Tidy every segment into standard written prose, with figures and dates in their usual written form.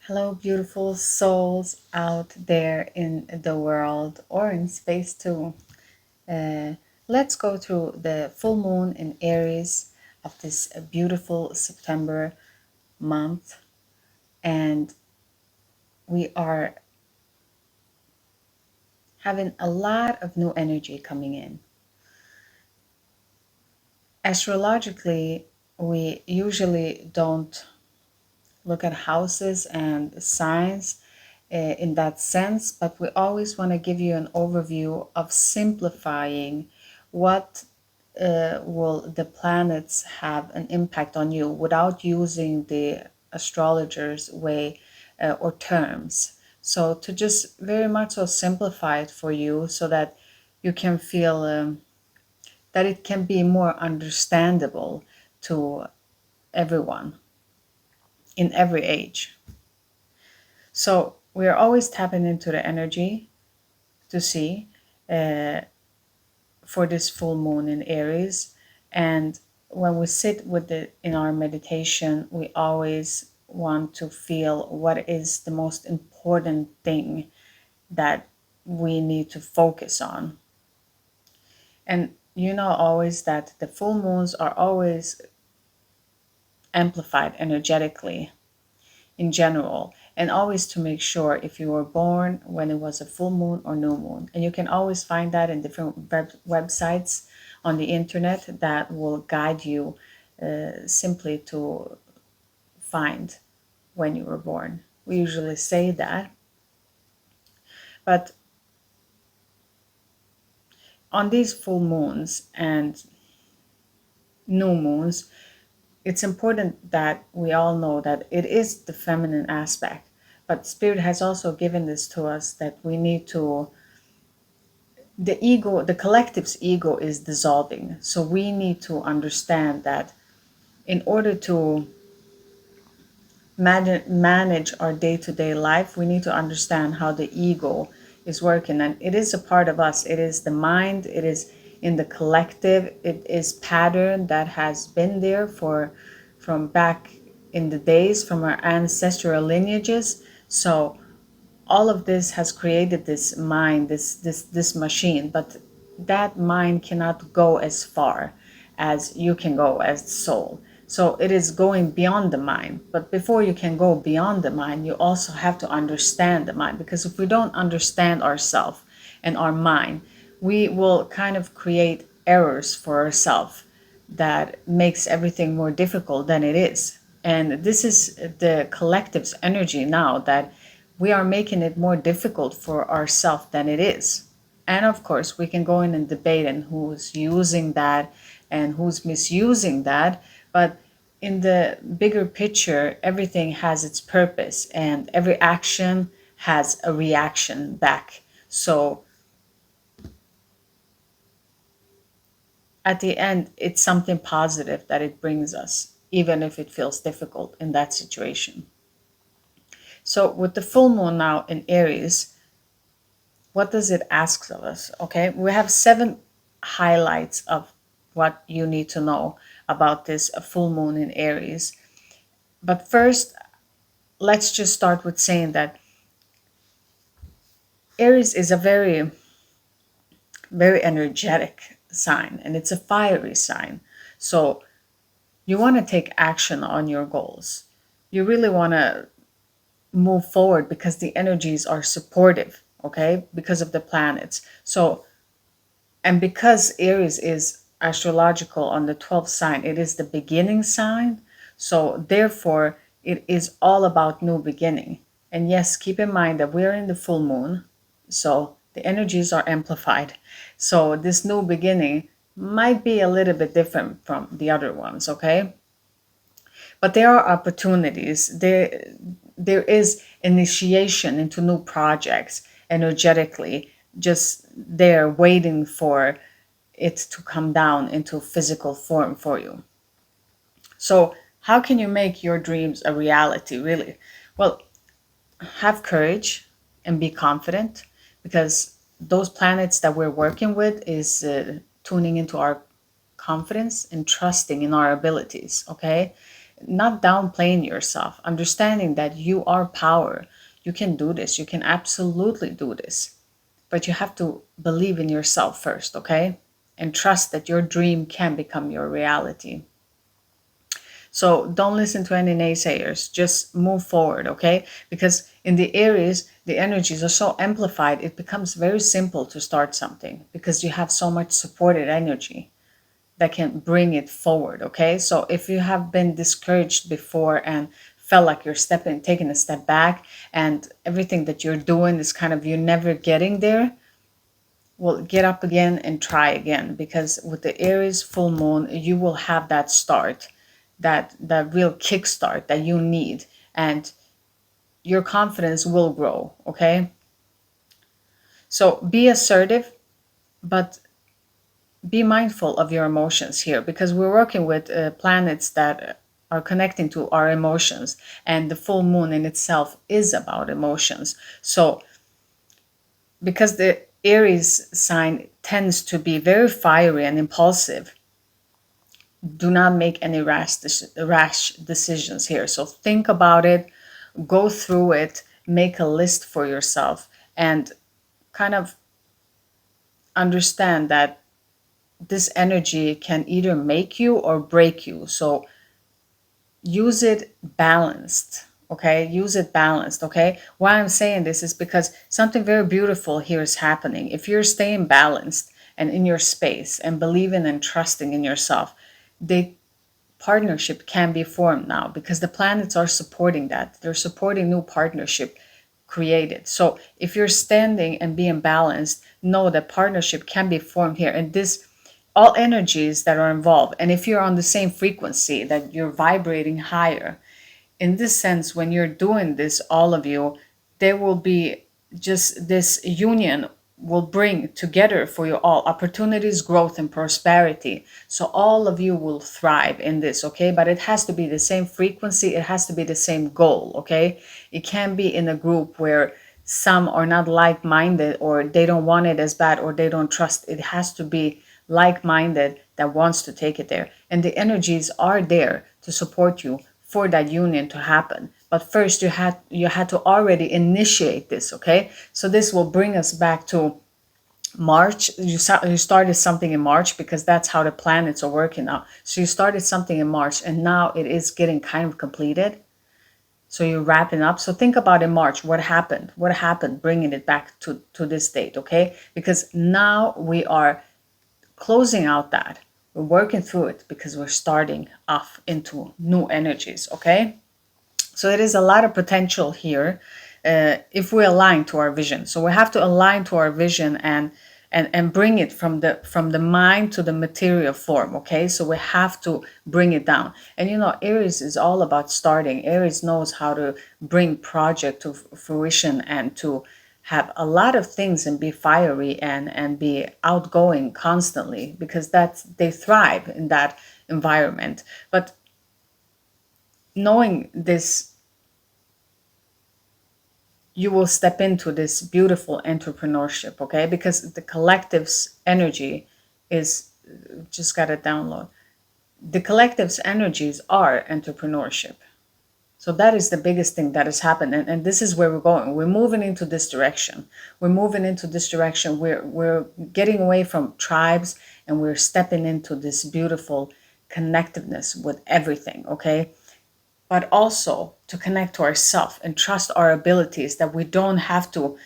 Hello, beautiful souls out there in the world or in space too. Uh, let's go through the full moon in Aries of this beautiful September month. And we are having a lot of new energy coming in. Astrologically, we usually don't look at houses and signs in that sense, but we always want to give you an overview of simplifying what will the planets have an impact on you without using the astrologer's way or terms. So to just very much so simplify it for you so that you can feel that it can be more understandable to everyone in every age. So we are always tapping into the energy to see uh, for this full moon in Aries. And when we sit with it in our meditation, we always want to feel what is the most important thing that we need to focus on. And you know always that the full moons are always amplified energetically in general, and always to make sure if you were born when it was a full moon or new moon. And you can always find that in different websites on the internet that will guide you simply to find when you were born. We usually say that, but on these full moons and new moons, it's important that we all know that it is the feminine aspect. But Spirit has also given this to us that we need to, the ego, the collective's ego is dissolving. So we need to understand that in order to manage our day-to-day life, we need to understand how the ego is working. And it is a part of us. It is the mind. It is in the collective. It is pattern that has been there from back in the days, from our ancestral lineages. So all of this has created this mind, this machine, but that mind cannot go as far as you can go as the soul. So it is going beyond the mind. But before you can go beyond the mind, you also have to understand the mind, because if we don't understand ourselves and our mind, we will kind of create errors for ourselves that makes everything more difficult than it is. And this is the collective's energy now, that we are making it more difficult for ourselves than it is. And of course, we can go in and debate and who's using that and who's misusing that. But in the bigger picture, everything has its purpose and every action has a reaction back. So at the end, it's something positive that it brings us, even if it feels difficult in that situation. So with the full moon now in Aries, what does it ask of us? Okay, we have 7 highlights of what you need to know about this full moon in Aries. But first, let's just start with saying that Aries is a very, very energetic sign, and it's a fiery sign. So you want to take action on your goals. You really want to move forward because the energies are supportive, okay, because of the planets. So, and because Aries is astrological on the 12th sign, it is the beginning sign. So, therefore, it is all about new beginning. And yes, keep in mind that we're in the full moon. So, the energies are amplified. So, this new beginning might be a little bit different from the other ones, okay? But there are opportunities. There is initiation into new projects energetically, just there waiting for it to come down into physical form for you. So how can you make your dreams a reality, really? Well, have courage and be confident, because those planets that we're working with is tuning into our confidence and trusting in our abilities, okay? not downplaying yourself, understanding that you are power. You can do this. You can absolutely do this. But you have to believe in yourself first, okay? And trust that your dream can become your reality. So don't listen to any naysayers. Just move forward, okay? Because in the Aries, the energies are so amplified, it becomes very simple to start something because you have so much supported energy that can bring it forward, okay? So if you have been discouraged before and felt like you're taking a step back and everything that you're doing is kind of, you're never getting there, well, get up again and try again, because with the Aries full moon, you will have that start, that real kickstart that you need, and your confidence will grow, okay? So be assertive, but be mindful of your emotions here, because we're working with planets that are connecting to our emotions, and the full moon in itself is about emotions. So because the Aries sign tends to be very fiery and impulsive, do not make any rash decisions here. So think about it, go through it, make a list for yourself, and kind of understand that this energy can either make you or break you. So use it balanced, okay? Use it balanced, okay? Why I'm saying this is because something very beautiful here is happening. If you're staying balanced and in your space and believing and trusting in yourself, the partnership can be formed now, because the planets are supporting that. They're supporting new partnership created. So if you're standing and being balanced, know that partnership can be formed here. And this, all energies that are involved, and if you're on the same frequency, that you're vibrating higher, in this sense, when you're doing this, all of you, there will be just this union will bring together for you all opportunities, growth, and prosperity. So all of you will thrive in this, okay? But it has to be the same frequency, it has to be the same goal, okay? It can't be in a group where some are not like-minded, or they don't want it as bad, or they don't trust. It has to be like-minded that wants to take it there, and the energies are there to support you for that union to happen. But first you had to already initiate this, okay? So this will bring us back to March. You started something in March, because that's how the planets are working now. So you started something in March, and now it is getting kind of completed. So you're wrapping up. So think about in March, what happened? What happened? Bringing it back to this date, okay? Because now we are closing out that. We're working through it because we're starting off into new energies, okay? So it is a lot of potential here if we align to our vision. So we have to align to our vision and bring it from the mind to the material form, okay? So we have to bring it down. And you know, Aries is all about starting. Aries knows how to bring project to fruition and to have a lot of things and be fiery and be outgoing constantly, because they thrive in that environment. But knowing this, you will step into this beautiful entrepreneurship, okay? Because the collective's energy is, just got to download. The collective's energies are entrepreneurship. So that is the biggest thing that has happened. And this is where we're going. We're moving into this direction. We're moving into this direction. We're getting away from tribes, and we're stepping into this beautiful connectiveness with everything, okay? But also to connect to ourselves and trust our abilities, that we don't have to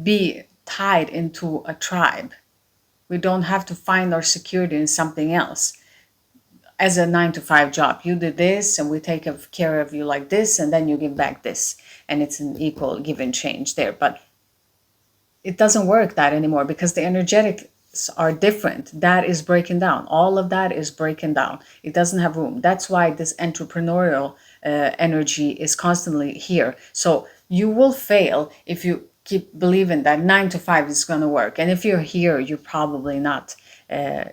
be tied into a tribe. We don't have to find our security in something else. As a 9 to 5 job, you do this and we take care of you like this, and then you give back this, and it's an equal give and change there. But it doesn't work that anymore, because the energetics are different. That is breaking down. All of that is breaking down. It doesn't have room. That's why this entrepreneurial energy is constantly here. So you will fail if you keep believing that 9 to 5 is going to work. And if you're here, you're probably not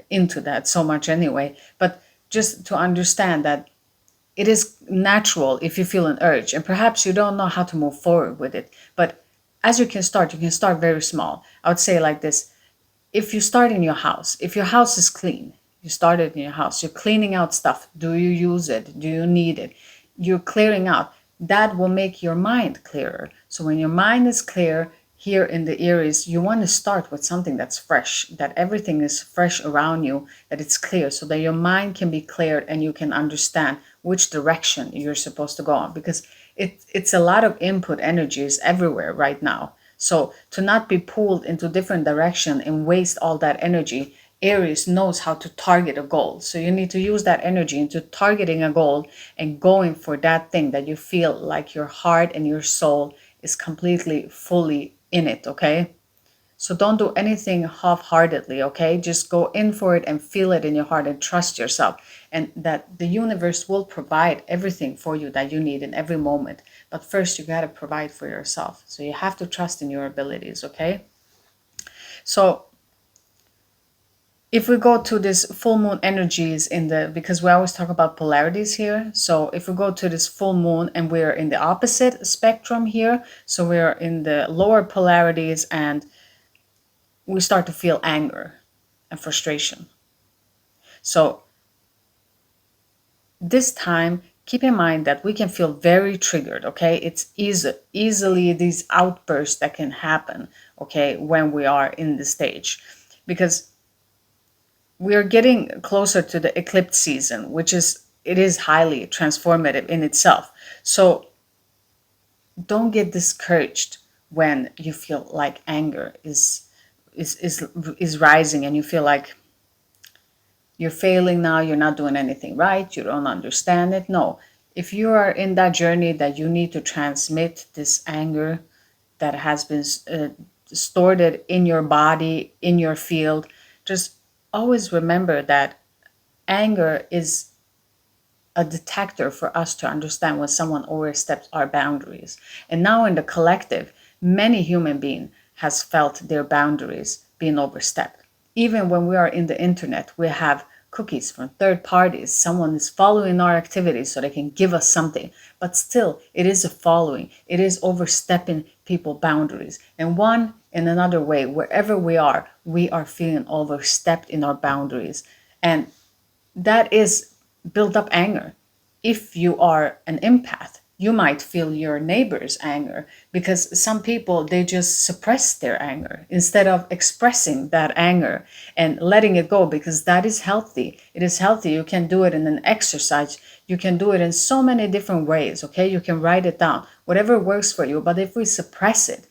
into that so much anyway. But just to understand that it is natural if you feel an urge, and perhaps you don't know how to move forward with it. But as you can start very small. I would say like this: if you start in your house, if your house is clean, You started in your house. You're cleaning out stuff. Do you use it? Do you need it? You're clearing out. That will make your mind clearer. So when your mind is clear here in the Aries, you want to start with something that's fresh, that everything is fresh around you, that it's clear, so that your mind can be cleared and you can understand which direction you're supposed to go on. Because it's a lot of input energies everywhere right now. So to not be pulled into different direction and waste all that energy, Aries knows how to target a goal. So you need to use that energy into targeting a goal and going for that thing that you feel like your heart and your soul is completely fully in it, okay? So don't do anything half-heartedly, okay? Just go in for it and feel it in your heart and trust yourself. And that the universe will provide everything for you that you need in every moment. But first, you got to provide for yourself. So you have to trust in your abilities, okay? So if we go to this full moon energies in the, because we always talk about polarities here. So if we go to this full moon and we're in the opposite spectrum here, so we're in the lower polarities and we start to feel anger and frustration. So this time, keep in mind that we can feel very triggered, okay? It's easily these outbursts that can happen, okay, when we are in the stage. Because we are getting closer to the eclipse season, which is, it is highly transformative in itself. So don't get discouraged when you feel like anger is rising and you feel like you're failing now, you're not doing anything right, you don't understand it. No, if you are in that journey that you need to transmit this anger that has been stored in your body, in your field, just always remember that anger is a detector for us to understand when someone oversteps our boundaries. And now in the collective, many human beings has felt their boundaries being overstepped. Even when we are in the internet, we have cookies from third parties. Someone is following our activities so they can give us something. But still, it is a following. It is overstepping people's boundaries. And one in another way, wherever we are feeling overstepped in our boundaries. And that is built up anger. If you are an empath, you might feel your neighbor's anger because some people, they just suppress their anger instead of expressing that anger and letting it go, because that is healthy. It is healthy. You can do it in an exercise. You can do it in so many different ways. Okay. You can write it down, whatever works for you. But if we suppress it,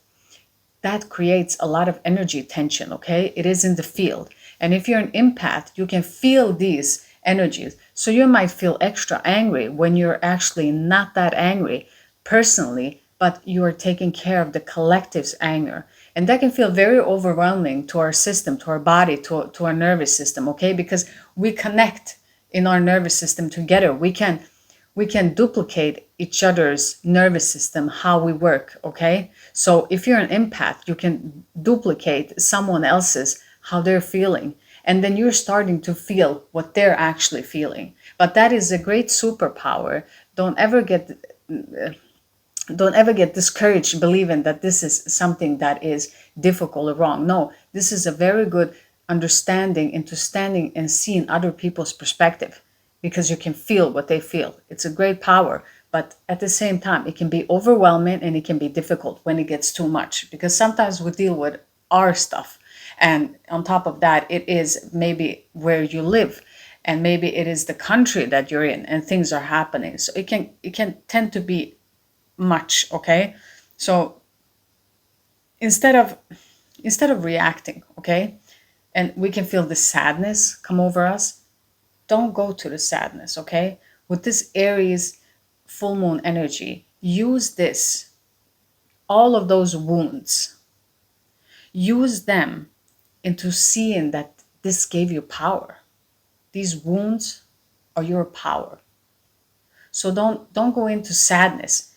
that creates a lot of energy tension, okay? It is in the field. And if you're an empath, you can feel these energies. So you might feel extra angry when you're actually not that angry personally, but you are taking care of the collective's anger. And that can feel very overwhelming to our system, to our body, to our nervous system, okay? Because we connect in our nervous system together. We can duplicate each other's nervous system, how we work, okay? So if you're an empath, you can duplicate someone else's, how they're feeling. And then you're starting to feel what they're actually feeling. But that is a great superpower. Don't ever get discouraged believing that this is something that is difficult or wrong. No, this is a very good understanding into standing and seeing other people's perspective, because you can feel what they feel. It's a great power, but at the same time, it can be overwhelming and it can be difficult when it gets too much, because sometimes we deal with our stuff. And on top of that, it is maybe where you live, and maybe it is the country that you're in and things are happening. So it can tend to be much, okay? So instead of reacting, okay, and we can feel the sadness come over us, don't go to the sadness, okay? With this Aries full moon energy, use this, all of those wounds, use them into seeing that this gave you power. These wounds are your power. So don't go into sadness.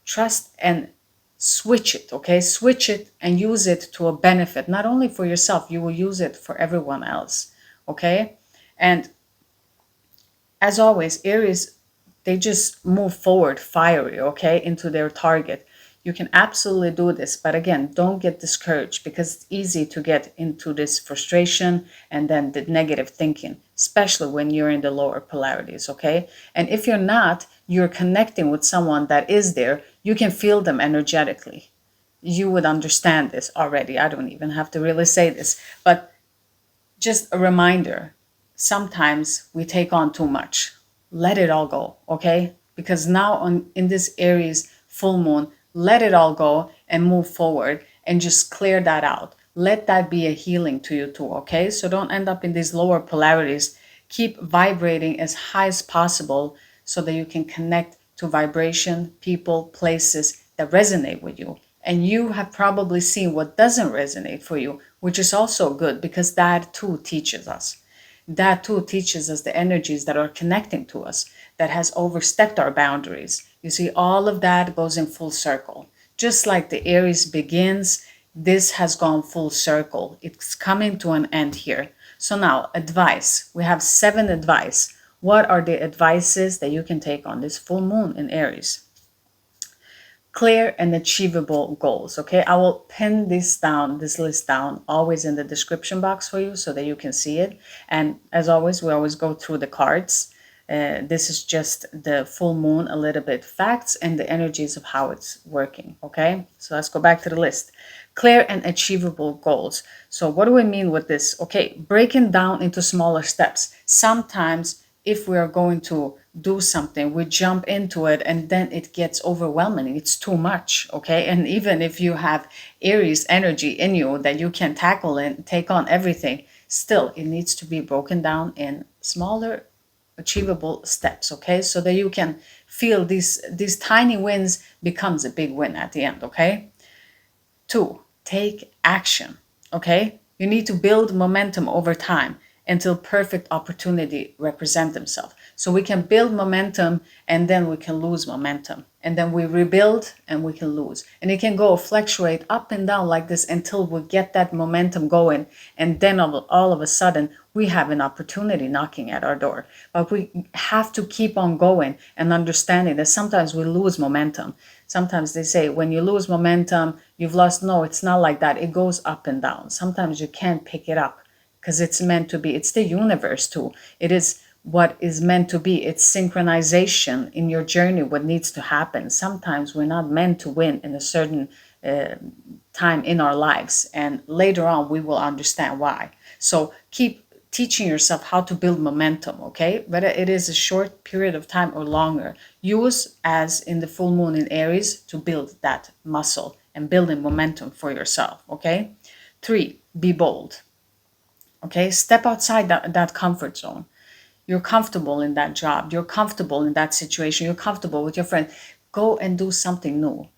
Trust and switch it, okay? Switch it and use it to a benefit, not only for yourself, you will use it for everyone else, okay? And as always, Aries, they just move forward fiery, okay, into their target. You can absolutely do this, but again, don't get discouraged because it's easy to get into this frustration and then the negative thinking, especially when you're in the lower polarities, okay? And if you're not, you're connecting with someone that is there, you can feel them energetically. You would understand this already. I don't even have to really say this, but just a reminder, sometimes we take on too much. Let it all go, okay? Because now on in this Aries full moon, let it all go and move forward and just clear that out. Let that be a healing to you too, okay? So don't end up in these lower polarities. Keep vibrating as high as possible so that you can connect to vibration, people, places that resonate with you. And you have probably seen what doesn't resonate for you, which is also good because that too teaches us. That too teaches us the energies that are connecting to us, that has overstepped our boundaries. You see, all of that goes in full circle. Just like the Aries begins, this has gone full circle. It's coming to an end here. So now, advice. We have 7 advice. What are the advices that you can take on this full moon in Aries? Clear and achievable goals. Okay, I will pin this list down, always in the description box for you so that you can see it. And as always, we always go through the cards. This is just the full moon, a little bit facts and the energies of how it's working. Okay, so let's go back to the list. Clear and achievable goals. So what do we mean with this? Okay, breaking down into smaller steps. Sometimes if we are going to do something, we jump into it and then it gets overwhelming. It's too much, okay? And even if you have Aries energy in you that you can tackle and take on everything, still it needs to be broken down in smaller achievable steps, okay? So that you can feel these tiny wins becomes a big win at the end, okay? 2, take action, okay? You need to build momentum over time until perfect opportunity represent themselves. So we can build momentum and then we can lose momentum. And then we rebuild and we can lose. And it can go fluctuate up and down like this until we get that momentum going. And then all of a sudden we have an opportunity knocking at our door. But we have to keep on going and understanding that sometimes we lose momentum. Sometimes they say when you lose momentum, you've lost. No, it's not like that. It goes up and down. Sometimes you can't pick it up because it's meant to be. It's the universe too. It is what is meant to be. It's synchronization in your journey, what needs to happen. Sometimes we're not meant to win in a certain time in our lives. And later on, we will understand why. So keep teaching yourself how to build momentum, okay? Whether it is a short period of time or longer. Use, as in the full moon in Aries, to build that muscle and building momentum for yourself, okay? 3, be bold. Okay, step outside that comfort zone. You're comfortable in that job. You're comfortable in that situation. You're comfortable with your friend. Go and do something new.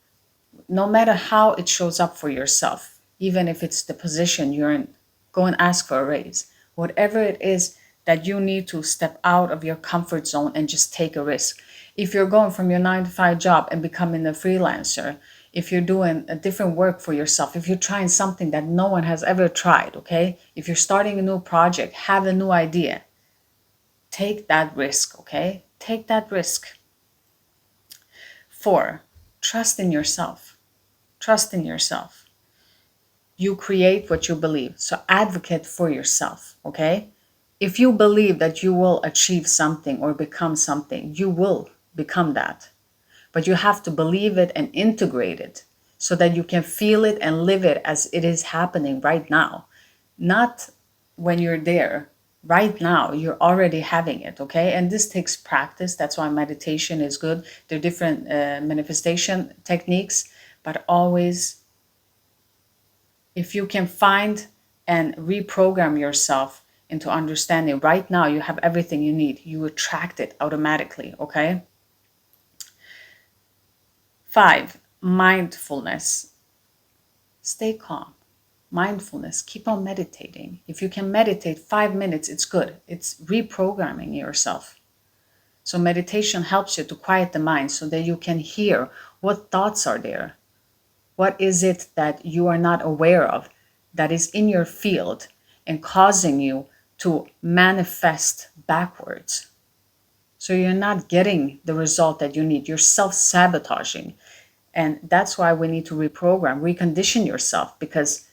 No matter how it shows up for yourself, even if it's the position you're in, go and ask for a raise. Whatever it is that you need to step out of your comfort zone and just take a risk. If you're going from your 9 to 5 job and becoming a freelancer, if you're doing a different work for yourself, if you're trying something that no one has ever tried, okay? If you're starting a new project, have a new idea, take that risk, okay? Take that risk. 4, trust in yourself. Trust in yourself. You create what you believe. So advocate for yourself, okay? If you believe that you will achieve something or become something, you will become that. But you have to believe it and integrate it so that you can feel it and live it as it is happening right now. Not when you're there. Right now, you're already having it, okay? And this takes practice. That's why meditation is good. There are different manifestation techniques, but always, if you can find and reprogram yourself into understanding right now you have everything you need, you attract it automatically, okay? 5, mindfulness. Stay calm. Mindfulness. Keep on meditating. If you can meditate 5 minutes, it's good. It's reprogramming yourself. So meditation helps you to quiet the mind so that you can hear what thoughts are there. What is it that you are not aware of that is in your field and causing you to manifest backwards? So you're not getting the result that you need. You're self-sabotaging. And that's why we need to reprogram, recondition yourself, because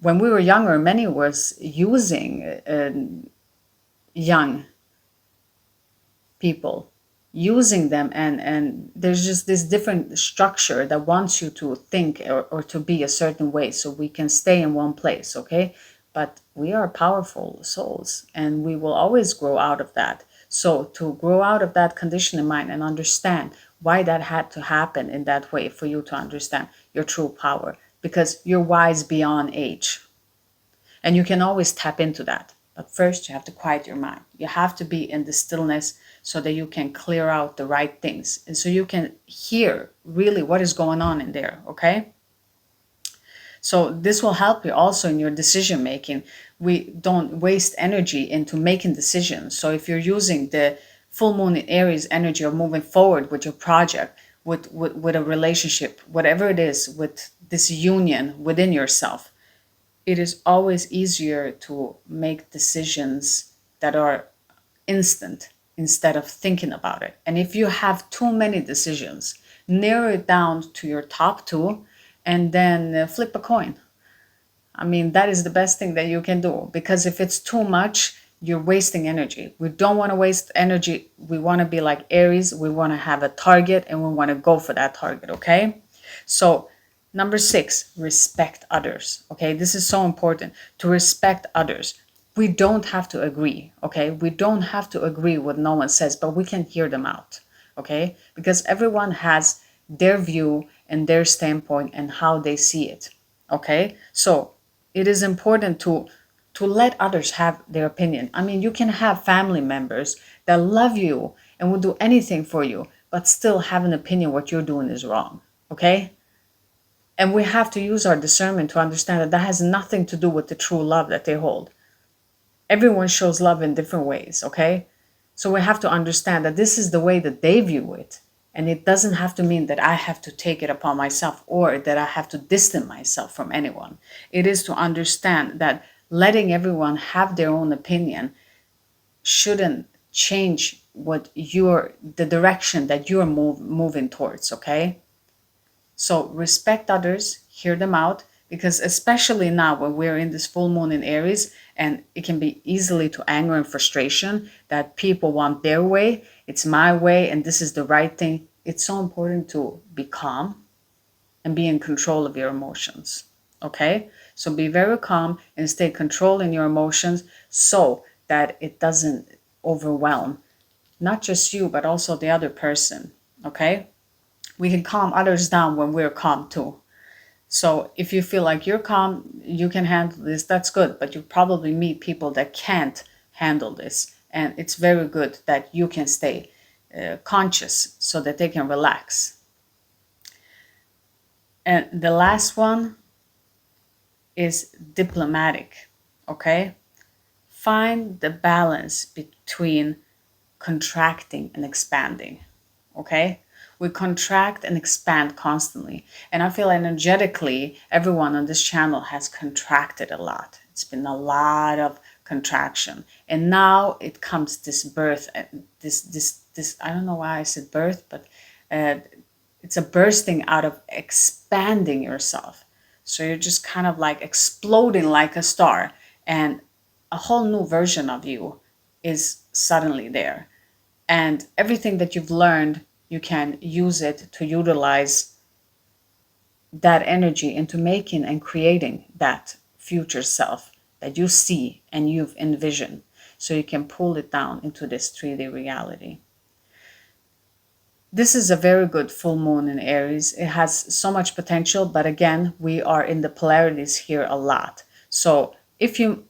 when we were younger, many was using young people, using them, and there's just this different structure that wants you to think, or to be a certain way, so we can stay in one place, okay? But we are powerful souls, and we will always grow out of that. So to grow out of that condition in mind and understand why that had to happen in that way, for you to understand your true power, because you're wise beyond age, and you can always tap into that. But first, you have to quiet your mind. You have to be in the stillness so that you can clear out the right things. And so you can hear really what is going on in there, okay? So this will help you also in your decision making. We don't waste energy into making decisions. So if you're using the full moon in Aries energy of moving forward with your project, with a relationship, whatever it is, with this union within yourself, it is always easier to make decisions that are instant instead of thinking about it. And if you have too many decisions, narrow it down to your top two, and then flip a coin. I mean, that is the best thing that you can do, because if it's too much, you're wasting energy. We don't want to waste energy. We want to be like Aries. We want to have a target, and we want to go for that target, okay? So number 6, respect others. Okay, this is so important, to respect others. We don't have to agree, okay? We don't have to agree with no one says, but we can hear them out, okay? Because everyone has their view and their standpoint and how they see it, okay? So it is important to let others have their opinion. I mean, you can have family members that love you and will do anything for you, but still have an opinion what you're doing is wrong, okay? And we have to use our discernment to understand that that has nothing to do with the true love that they hold. Everyone shows love in different ways, okay? So we have to understand that this is the way that they view it. And it doesn't have to mean that I have to take it upon myself, or that I have to distance myself from anyone. It is to understand that letting everyone have their own opinion shouldn't change the direction that you're moving towards, okay? So respect others, hear them out, because especially now when we're in this full moon in Aries, and it can be easily to anger and frustration that people want their way, it's my way, and this is the right thing. It's so important to be calm and be in control of your emotions. Okay? So be very calm and stay controlled in your emotions, so that it doesn't overwhelm not just you, but also the other person. Okay? We can calm others down when we're calm too. So if you feel like you're calm, you can handle this, that's good. But you probably meet people that can't handle this. And it's very good that you can stay conscious so that they can relax. And the last one is diplomatic. Okay? Find the balance between contracting and expanding. Okay? We contract and expand constantly. And I feel energetically, everyone on this channel has contracted a lot. It's been a lot of contraction. And now it comes this birth, this, I don't know why I said birth, but it's a bursting out of expanding yourself. So you're just kind of like exploding like a star, and a whole new version of you is suddenly there. And everything that you've learned, you can use it to utilize that energy into making and creating that future self that you see and you've envisioned. So you can pull it down into this 3D reality. This is a very good full moon in Aries. It has so much potential, but again, we are in the polarities here a lot. So if you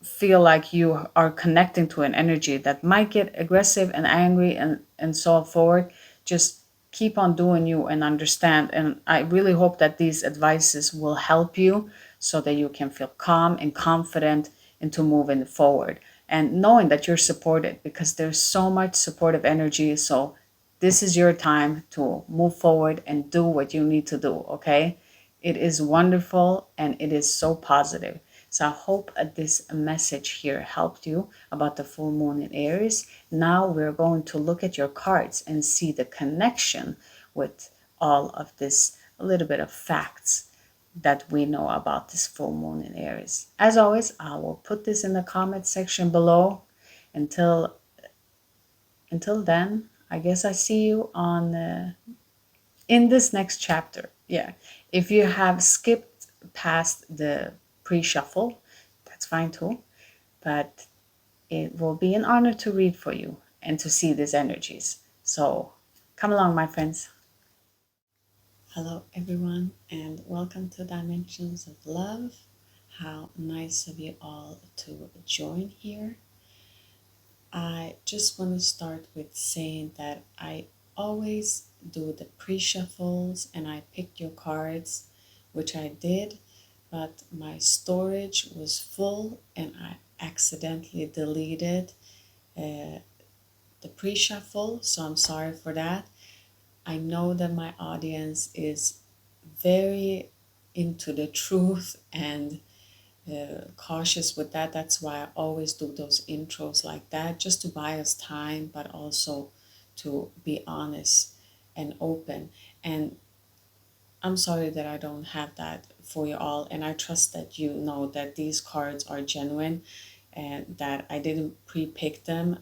feel like you are connecting to an energy that might get aggressive and angry and so forward, just keep on doing you and understand. And I really hope that these advices will help you so that you can feel calm and confident into moving forward, and knowing that you're supported, because there's so much supportive energy. So this is your time to move forward and do what you need to do, okay? It is wonderful and it is so positive. So I hope this message here helped you about the full moon in Aries. Now we're going to look at your cards and see the connection with all of this, a little bit of facts that we know about this full moon in Aries. As always, I will put this in the comment section below. Until then, I guess I see you on in this next chapter. Yeah, if you have skipped past the pre-shuffle, that's fine too. But it will be an honor to read for you and to see these energies. So come along, my friends. Hello, everyone, and welcome to Dimensions of Love. How nice of you all to join here. I just want to start with saying that I always do the pre-shuffles and I pick your cards, which I did, but my storage was full and I accidentally deleted the pre-shuffle, so I'm sorry for that. I know that my audience is very into the truth and cautious with that. That's why I always do those intros like that, just to buy us time, but also to be honest and open. And I'm sorry that I don't have that for you all. And I trust that you know that these cards are genuine and that I didn't pre-pick them.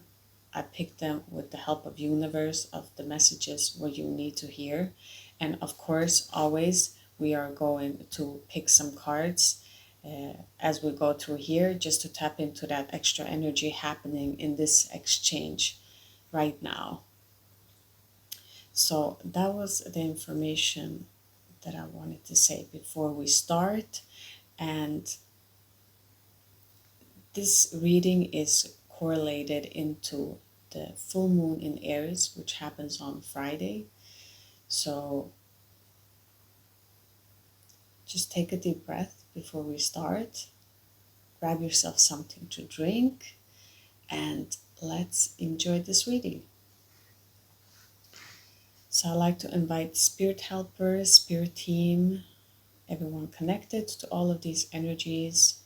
I picked them with the help of universe, of the messages what you need to hear. And of course, always we are going to pick some cards as we go through here, just to tap into that extra energy happening in this exchange right now. So that was the information that I wanted to say before we start. And this reading is correlated into the full moon in Aries, which happens on Friday. So just take a deep breath before we start. Grab yourself something to drink and let's enjoy this reading. So I'd like to invite spirit helpers, spirit team, everyone connected to all of these energies.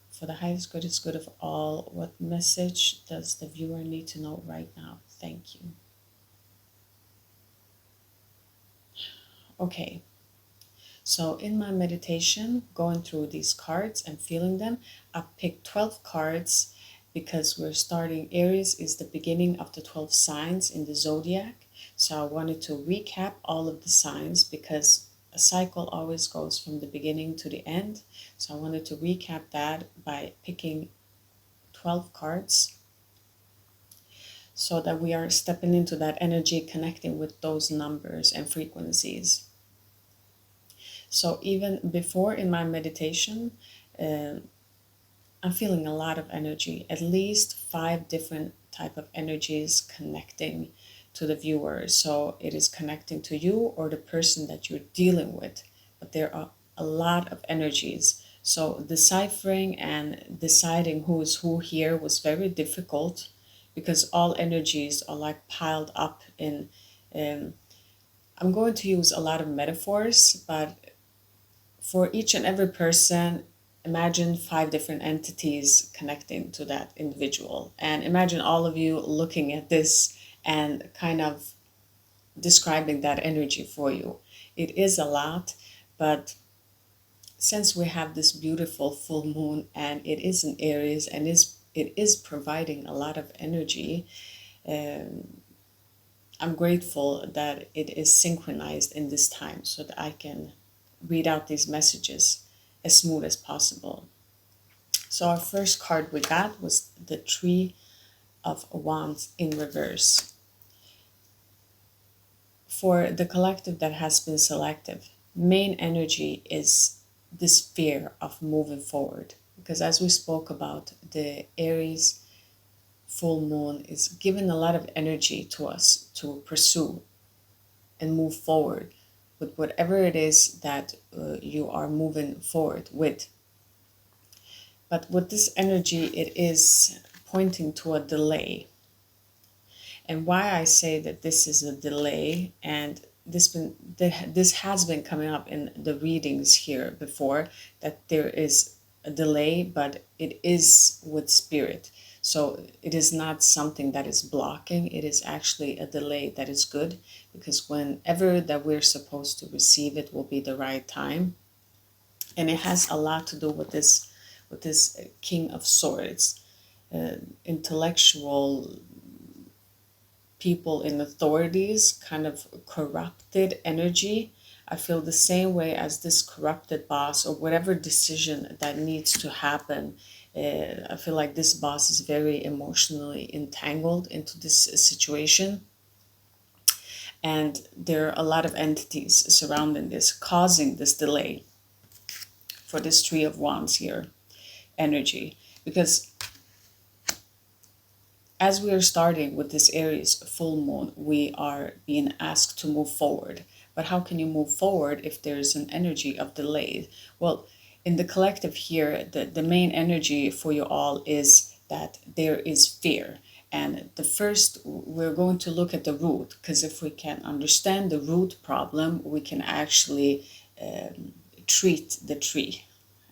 For the highest good is good of all. What message does the viewer need to know right now? Thank you. Okay. So in my meditation, going through these cards and feeling them, I picked 12 cards because we're starting. Aries is the beginning of the 12 signs in the zodiac. So I wanted to recap all of the signs because a cycle always goes from the beginning to the end. So I wanted to recap that by picking 12 cards so that we are stepping into that energy, connecting with those numbers and frequencies. So even before in my meditation, I'm feeling a lot of energy, at least 5 different type of energies connecting to the viewer. So it is connecting to you or the person that you're dealing with, but there are a lot of energies. So deciphering and deciding who is who here was very difficult because all energies are like piled up in, I'm going to use a lot of metaphors, but for each and every person, imagine 5 different entities connecting to that individual. And imagine all of you looking at this and kind of describing that energy for you. It is a lot, but since we have this beautiful full moon and it is in Aries and it is providing a lot of energy, I'm grateful that it is synchronized in this time so that I can read out these messages as smooth as possible. So our first card we got was the Three of Wands in reverse. For the collective that has been selective, main energy is this fear of moving forward. Because as we spoke about, the Aries full moon is giving a lot of energy to us to pursue and move forward with whatever it is that you are moving forward with. But with this energy, it is pointing to a delay. And why I say that this is a delay, and this has been coming up in the readings here before, that there is a delay, but it is with spirit. So it is not something that is blocking, it is actually a delay that is good, because whenever that we're supposed to receive it will be the right time. And it has a lot to do with this King of Swords, intellectual people in authorities, kind of corrupted energy. I feel the same way as this corrupted boss, or whatever decision that needs to happen. I feel like this boss is very emotionally entangled into this situation. And there are a lot of entities surrounding this, causing this delay for this Three of Wands here energy. Because as we are starting with this Aries full moon, we are being asked to move forward. But how can you move forward if there's an energy of delay? Well, in the collective here, the main energy for you all is that there is fear. And the first, we're going to look at the root, because if we can understand the root problem, we can actually treat the tree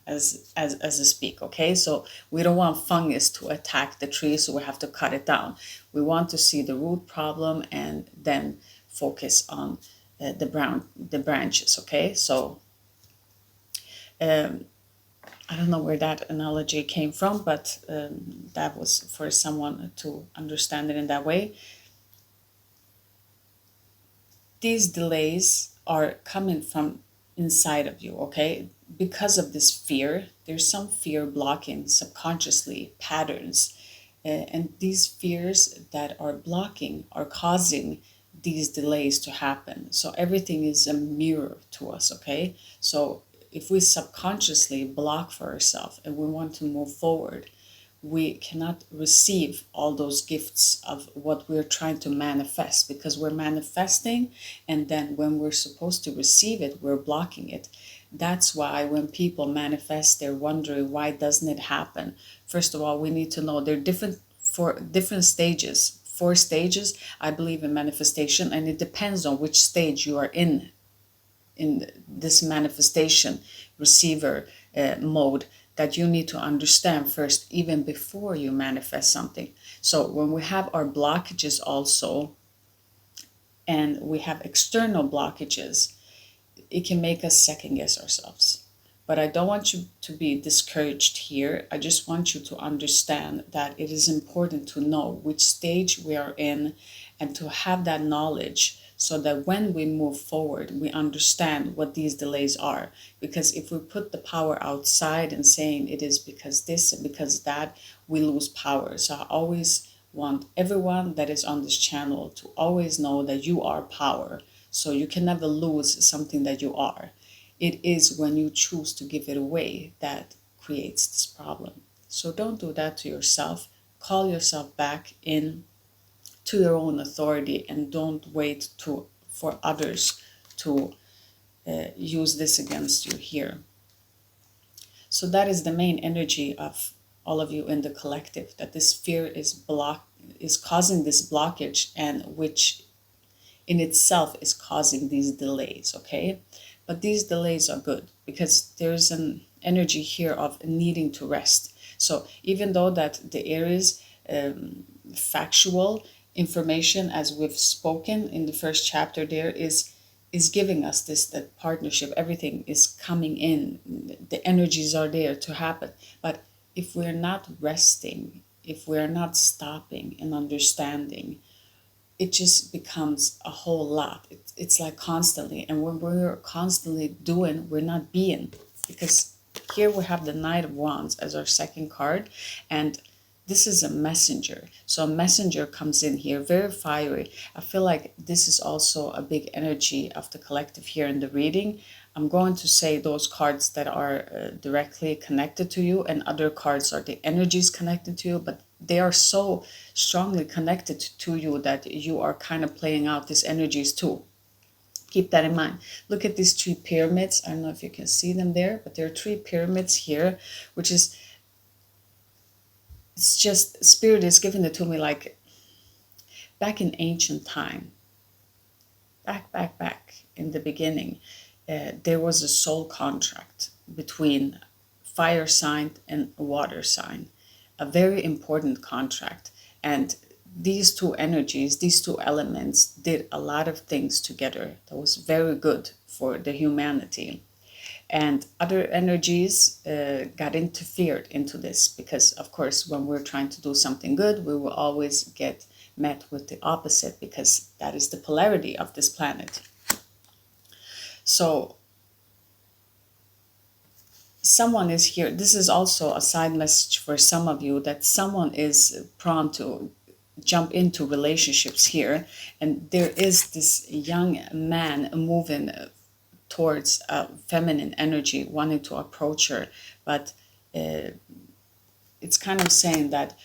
as a speak. Okay, so we don't want fungus to attack the tree, so we have to cut it down. We want to see the root problem and then focus on the branches. Okay, so I don't know where that analogy came from, but that was for someone to understand it in that way. These delays are coming from inside of you, okay? Because of this fear, there's some fear blocking subconsciously patterns. And these fears that are blocking are causing these delays to happen. So everything is a mirror to us, okay? So if we subconsciously block for ourselves and we want to move forward, we cannot receive all those gifts of what we're trying to manifest, because we're manifesting, and then when we're supposed to receive it, we're blocking it. That's why when people manifest, they're wondering, why doesn't it happen? First of all, we need to know there are different stages, 4 stages, I believe, in manifestation, and it depends on which stage you are in this manifestation receiver mode, that you need to understand first, even before you manifest something. So when we have our blockages also, and we have external blockages, it can make us second guess ourselves. But I don't want you to be discouraged here. I just want you to understand that it is important to know which stage we are in, and to have that knowledge, so that when we move forward, we understand what these delays are. Because if we put the power outside and saying it is because this and because that, we lose power. So I always want everyone that is on this channel to always know that you are power. So you can never lose something that you are. It is when you choose to give it away that creates this problem. So don't do that to yourself. Call yourself back in to your own authority, and don't wait for others to use this against you here. So that is the main energy of all of you in the collective, that this fear is causing this blockage, and which in itself is causing these delays. Okay, but these delays are good, because there's an energy here of needing to rest. So even though that the Aries factual information, as we've spoken in the first chapter, there is giving us this, that partnership, everything is coming in, the energies are there to happen. But if we're not resting, if we're not stopping and understanding, it just becomes a whole lot. It's like constantly, and when we're constantly doing, we're not being. Because here we have the Knight of Wands as our second card, and this is a messenger. So a messenger comes in here, very fiery. I feel like this is also a big energy of the collective here in the reading. I'm going to say those cards that are directly connected to you, and other cards are the energies connected to you, but they are so strongly connected to you that you are kind of playing out these energies too. Keep that in mind. Look at these 3 pyramids. I don't know if you can see them there, but there are 3 pyramids here, which is, it's just, spirit is giving it to me like back in ancient time, back in the beginning, there was a soul contract between fire sign and a water sign. a very important contract. And these two energies, these two elements did a lot of things together that was very good for the humanity. And other energies got interfered into this because, of course, when we're trying to do something good, we will always get met with the opposite because that is the polarity of this planet. So someone is here. This is also a side message for some of you, that someone is prone to jump into relationships here, and there is this young man moving towards feminine energy, wanting to approach her, but it's kind of saying that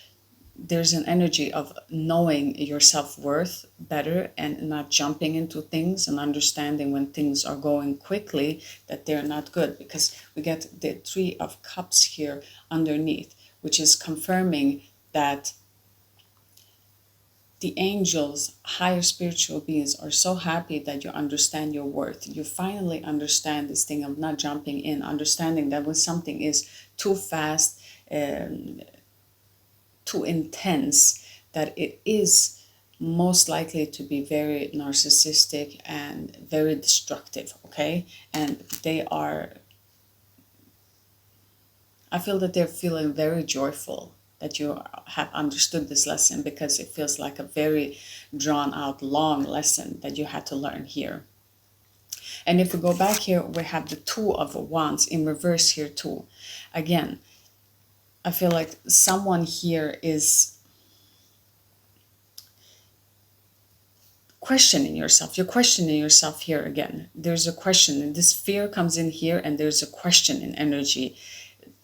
there's an energy of knowing your self-worth better and not jumping into things, and understanding when things are going quickly that they're not good, because we get the Three of Cups here underneath, which is confirming that the angels, higher spiritual beings, are so happy that you understand your worth. You finally understand this thing of not jumping in, understanding that when something is too fast, too intense, that it is most likely to be very narcissistic and very destructive, okay? And I feel that they're feeling very joyful that you have understood this lesson, because it feels like a very drawn out, long lesson that you had to learn here. And if we go back here, we have the Two of Wands in reverse here too. Again, I feel like someone here is questioning yourself. You're questioning yourself here again. There's a question, and this fear comes in here, and there's a question in energy.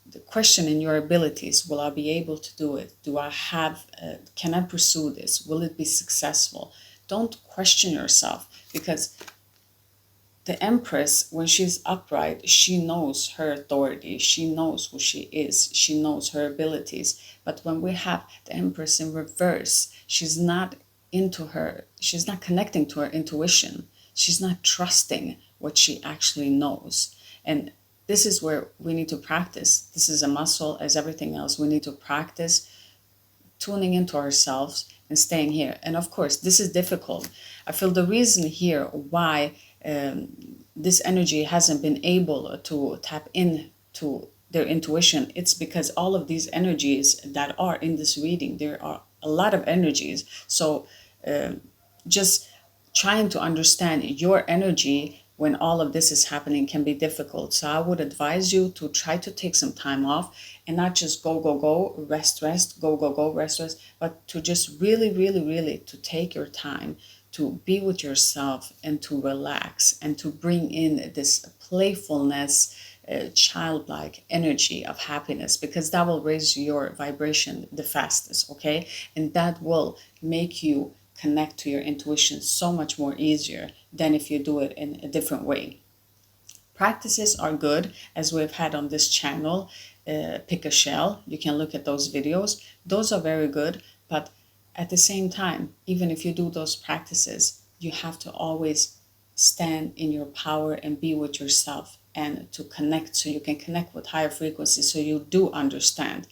The question in your abilities. Will I be able to do it? Do I have, can I pursue this? Will it be successful? Don't question yourself, because the Empress, when she's upright, she knows her authority. She knows who she is. She knows her abilities. But when we have the Empress in reverse, she's not connecting to her intuition. She's not trusting what she actually knows. And this is where we need to practice. This is a muscle as everything else. We need to practice tuning into ourselves and staying here. And of course, this is difficult. I feel the reason here why this energy hasn't been able to tap into their intuition, it's because all of these energies that are in this reading, there are a lot of energies. So just trying to understand your energy when all of this is happening can be difficult. So I would advise you to try to take some time off and not just go, rest, go, rest, but to just really to take your time to be with yourself and to relax and to bring in this playfulness, childlike energy of happiness, because that will raise your vibration the fastest, okay? And that will make you connect to your intuition so much more easier than if you do it in a different way. Practices are good, as we've had on this channel. Pick a shell, you can look at those videos. Those are very good, but at the same time, even if you do those practices, you have to always stand in your power and be with yourself, and to connect, so you can connect with higher frequencies, so you do understand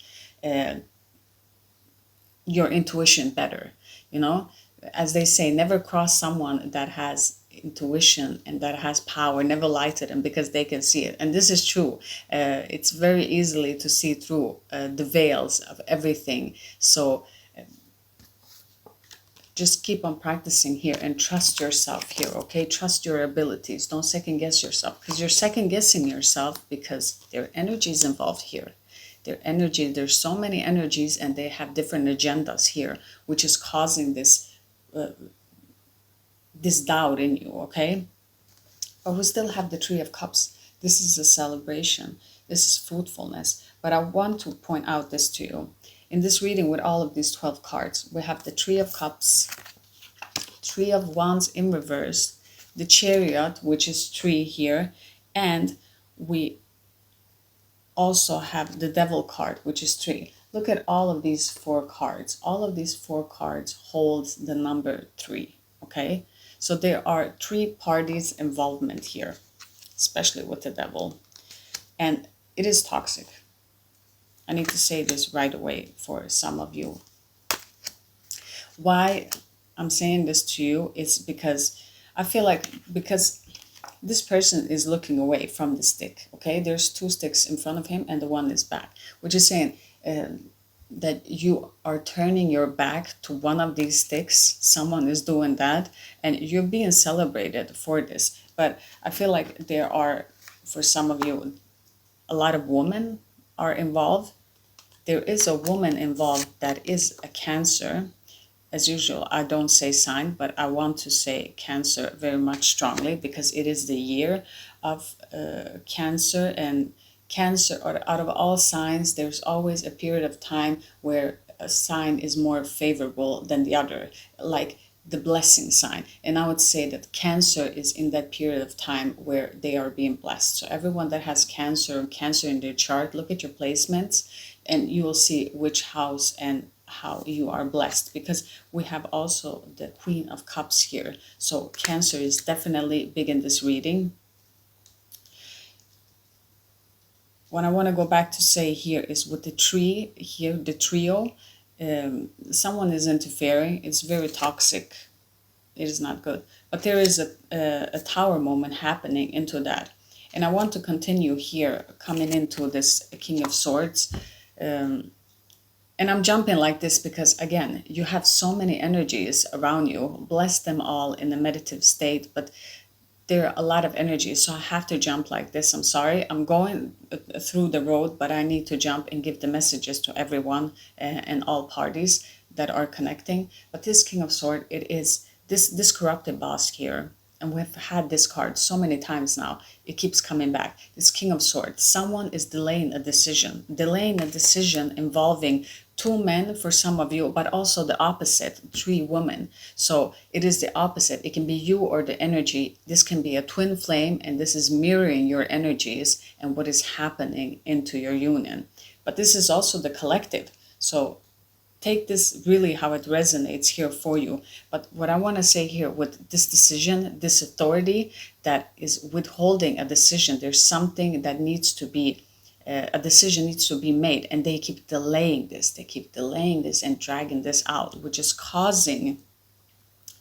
your intuition better. You know, as they say, never cross someone that has intuition and that has power. Never lie to them, because they can see it. And this is true. It's very easily to see through the veils of everything. So just keep on practicing here and trust yourself here, okay? Trust your abilities. Don't second guess yourself, because you're second guessing yourself because there are energies involved here. There's so many energies, and they have different agendas here, which is causing this this doubt in you, okay? But we still have the Three of Cups. This is a celebration. This is fruitfulness. But I want to point out this to you. In this reading with all of these 12 cards, we have the Three of Cups, Three of Wands in reverse, the Chariot, which is 3 here, and we also have the Devil card, which is 3. Look at all of these 4 cards. All of these 4 cards hold the number 3, okay? So there are 3 parties' involvement here, especially with the Devil. And it is toxic. I need to say this right away for some of you. Why I'm saying this to you is because I feel like, because this person is looking away from the stick, okay? There's two sticks in front of him and the one is back, which is saying that you are turning your back to one of these sticks. Someone is doing that and you're being celebrated for this. But I feel like there are, for some of you, a lot of women are involved. There is a woman involved that is a Cancer. As usual, I don't say sign, but I want to say Cancer very much strongly because it is the year of Cancer. And Cancer, out of all signs, there's always a period of time where a sign is more favorable than the other, like the blessing sign. And I would say that Cancer is in that period of time where they are being blessed. So everyone that has Cancer in their chart, look at your placements and you will see which house and how you are blessed, because we have also the Queen of Cups here. So Cancer is definitely big in this reading. What I want to go back to say here is with the tree here, the trio, someone is interfering. It's very toxic. It is not good. But there is a tower moment happening into that. And I want to continue here, coming into this King of Swords. And I'm jumping like this because, again, you have so many energies around you. Bless them all in a meditative state, but there are a lot of energies, so I have to jump like this. I'm sorry. I'm going through the road, but I need to jump and give the messages to everyone and all parties that are connecting. But this King of Swords, it is this corrupted boss here. And we've had this card so many times now. It keeps coming back. This King of Swords. Someone is delaying a decision. Delaying a decision involving two men for some of you, but also the opposite, three women. So it is the opposite. It can be you or the energy. This can be a twin flame, and this is mirroring your energies and what is happening into your union. But this is also the collective. So take this really how it resonates here for you. But what I want to say here with this decision, this authority that is withholding a decision, there's something that needs to be, a decision needs to be made, and they keep delaying this. They keep delaying this and dragging this out, which is causing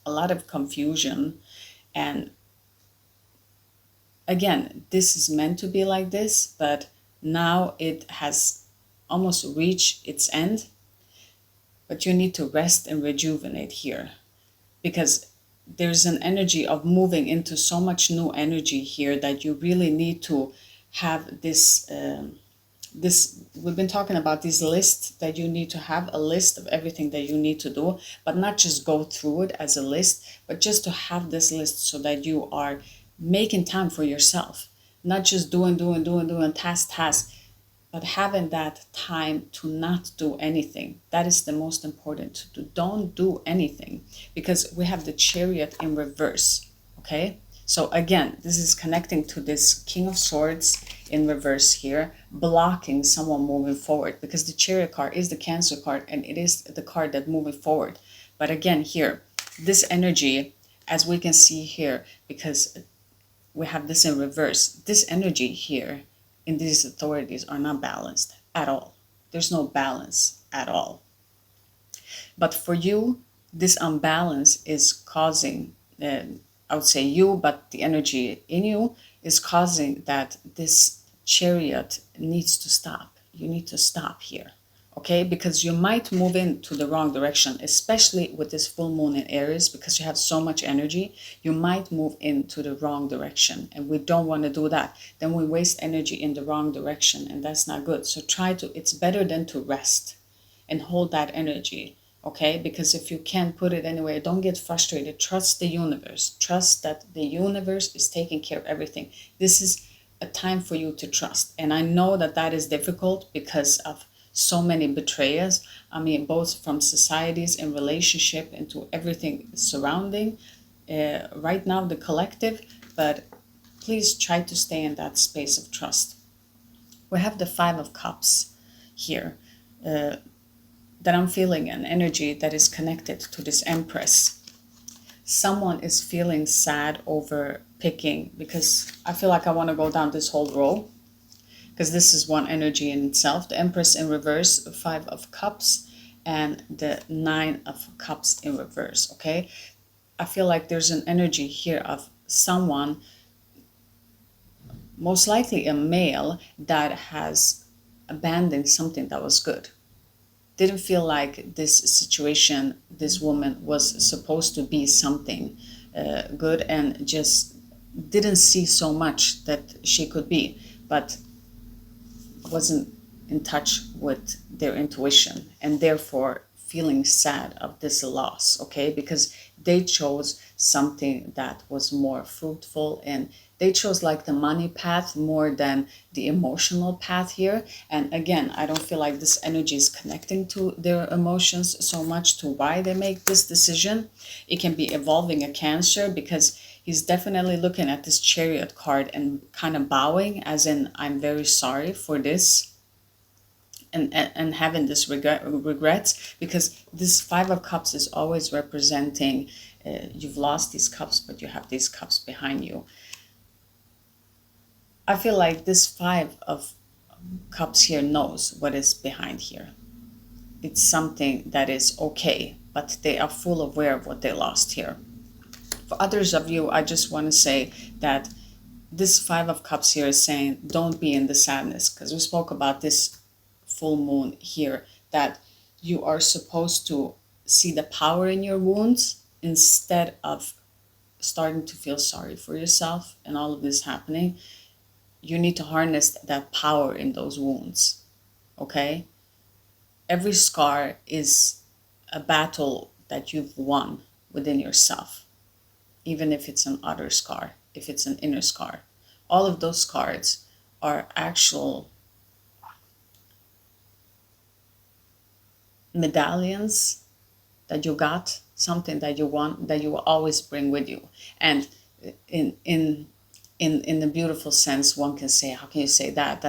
a lot of confusion. And again, this is meant to be like this, but now it has almost reached its end. But you need to rest and rejuvenate here, because there's an energy of moving into so much new energy here that you really need to have this we've been talking about this list, that you need to have a list of everything that you need to do, but not just go through it as a list, but just to have this list so that you are making time for yourself, not just doing task, but having that time to not do anything. That is the most important, to do. Don't do anything, because we have the Chariot in reverse, okay? So again, this is connecting to this King of Swords in reverse here, blocking someone moving forward, because the Chariot card is the Cancer card and it is the card that moving forward. But again here, this energy, as we can see here, because we have this in reverse, this energy here in these authorities are not balanced at all. There's no balance at all. But for you, this unbalance is causing, I would say you, but the energy in you is causing that this Chariot needs to stop. You need to stop here, okay? Because you might move into the wrong direction, especially with this full moon in Aries, because you have so much energy. You might move into the wrong direction, and we don't want to do that. Then we waste energy in the wrong direction, and that's not good. So it's better than to rest and hold that energy, okay? Because if you can't put it anywhere, don't get frustrated. Trust the universe. Trust that the universe is taking care of everything. This is a time for you to trust. And I know that that is difficult because of so many betrayers. I mean, both from societies and relationship into everything surrounding right now the collective. But please try to stay in that space of trust. We have the Five of Cups here, that I'm feeling an energy that is connected to this Empress. Someone is feeling sad over picking, because I feel like I want to go down this whole row, because this is one energy in itself. The Empress in reverse, Five of Cups, and the Nine of Cups in reverse, okay? I feel like there's an energy here of someone, most likely a male, that has abandoned something that was good. Didn't feel like this situation, this woman was supposed to be something good, and just didn't see so much that she could be, but wasn't in touch with their intuition, and therefore feeling sad of this loss, okay? Because they chose something that was more fruitful, and they chose like the money path more than the emotional path here. And again, I don't feel like this energy is connecting to their emotions so much to why they make this decision. It can be evolving a Cancer, because he's definitely looking at this Chariot card and kind of bowing, as in, I'm very sorry for this, and having this regrets, because this Five of Cups is always representing you've lost these cups, but you have these cups behind you. I feel like this Five of Cups here knows what is behind here. It's something that is okay, but they are full aware of what they lost here. For others of you, I just want to say that this Five of Cups here is saying, don't be in the sadness, because we spoke about this full moon here, that you are supposed to see the power in your wounds instead of starting to feel sorry for yourself and all of this happening. You need to harness that power in those wounds, okay? Every scar is a battle that you've won within yourself, even if it's an outer scar, if it's an inner scar. All of those scars are actual medallions that you got, something that you want, that you will always bring with you. And in the beautiful sense, one can say, how can you say that?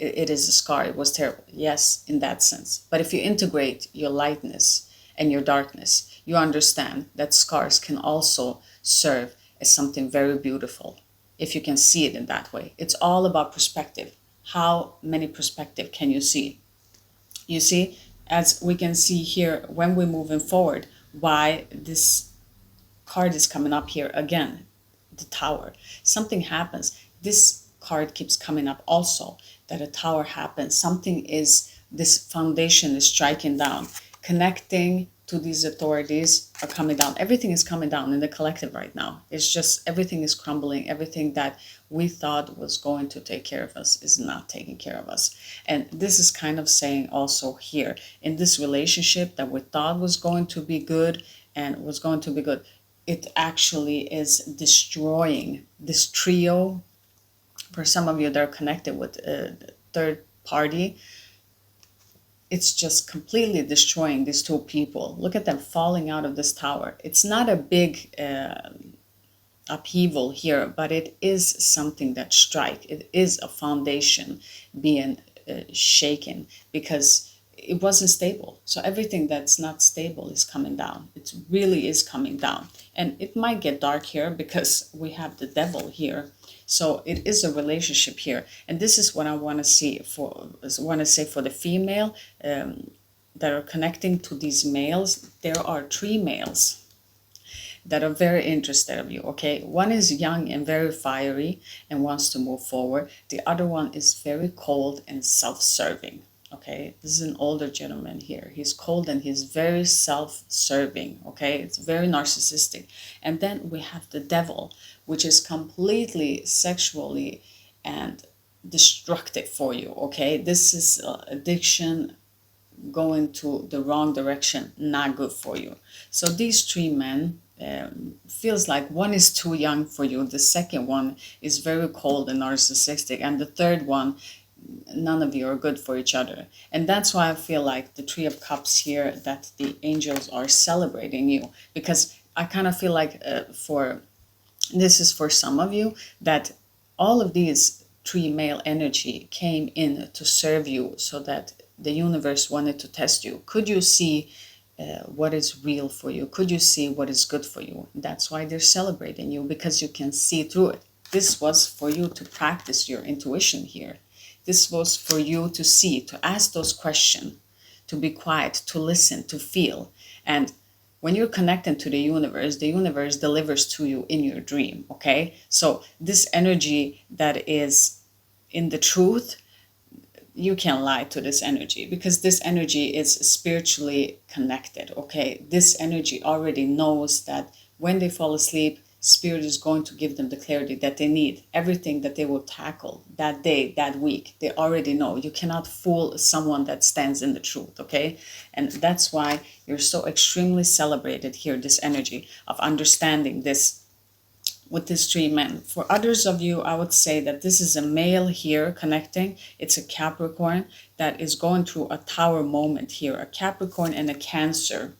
It is a scar. It was terrible. Yes, in that sense. But if you integrate your lightness and your darkness, you understand that scars can also serve as something very beautiful, if you can see it in that way. It's all about perspective. How many perspective can you see? You see, as we can see here, when we're moving forward, why this card is coming up here again, the Tower. Something happens. This card keeps coming up also, that a tower happens. Something is, this foundation is striking down. Connecting to these authorities are coming down. Everything is coming down in the collective right now. It's just everything is crumbling. Everything that we thought was going to take care of us is not taking care of us. And this is kind of saying also here, in this relationship that we thought was going to be good and was going to be good, it actually is destroying this trio. For some of you that are connected with a third party, it's just completely destroying these two people. Look at them falling out of this tower. It's not a big upheaval here, but it is something that strike. It is a foundation being shaken, because it wasn't stable. So everything that's not stable is coming down. It really is coming down. And it might get dark here because we have the devil here. So it is a relationship here. And this is what I want to say for the female that are connecting to these males. There are three males that are very interested of you, okay? One is young and very fiery and wants to move forward. The other one is very cold and self-serving, okay? This is an older gentleman here. He's cold and he's very self-serving, okay? It's very narcissistic. And then we have the devil, which is completely sexually and destructive for you, okay? This is addiction, going to the wrong direction, not good for you. So these three men, feels like one is too young for you, the second one is very cold and narcissistic, and the third one, none of you are good for each other. And that's why I feel like the Three of Cups here, that the angels are celebrating you, because I kind of feel like this is for some of you, that all of these three male energy came in to serve you, so that the universe wanted to test you. Could you see what is real for you? Could you see what is good for you? That's why they're celebrating you, because you can see through it. This was for you to practice your intuition here. This was for you to see, to ask those questions, to be quiet, to listen, to feel. And when you're connected to the universe delivers to you in your dream, okay? So this energy that is in the truth, you can't lie to this energy, because this energy is spiritually connected, okay? This energy already knows that when they fall asleep, spirit is going to give them the clarity that they need. Everything that they will tackle that day, that week, they already know. You cannot fool someone that stands in the truth, okay? And that's why you're so extremely celebrated here, this energy of understanding this with this three men. For others of you, I would say that this is a male here connecting. It's a Capricorn that is going through a tower moment here. A Capricorn and a Cancer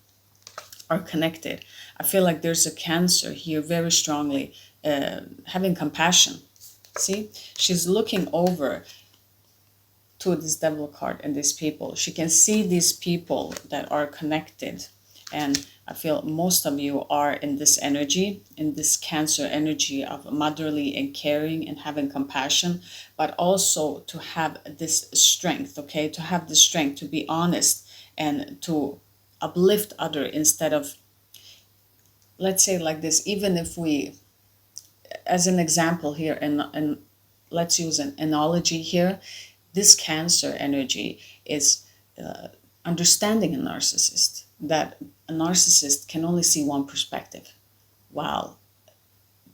are connected. I feel like there's a Cancer here very strongly, having compassion. See, she's looking over to this devil card and these people. She can see these people that are connected. And I feel most of you are in this energy, in this Cancer energy of motherly and caring and having compassion, but also to have this strength, okay? To have the strength to be honest and to uplift other instead of, let's say like this, even if we, as an example here, and let's use an analogy here, this Cancer energy is understanding a narcissist, that a narcissist can only see one perspective, while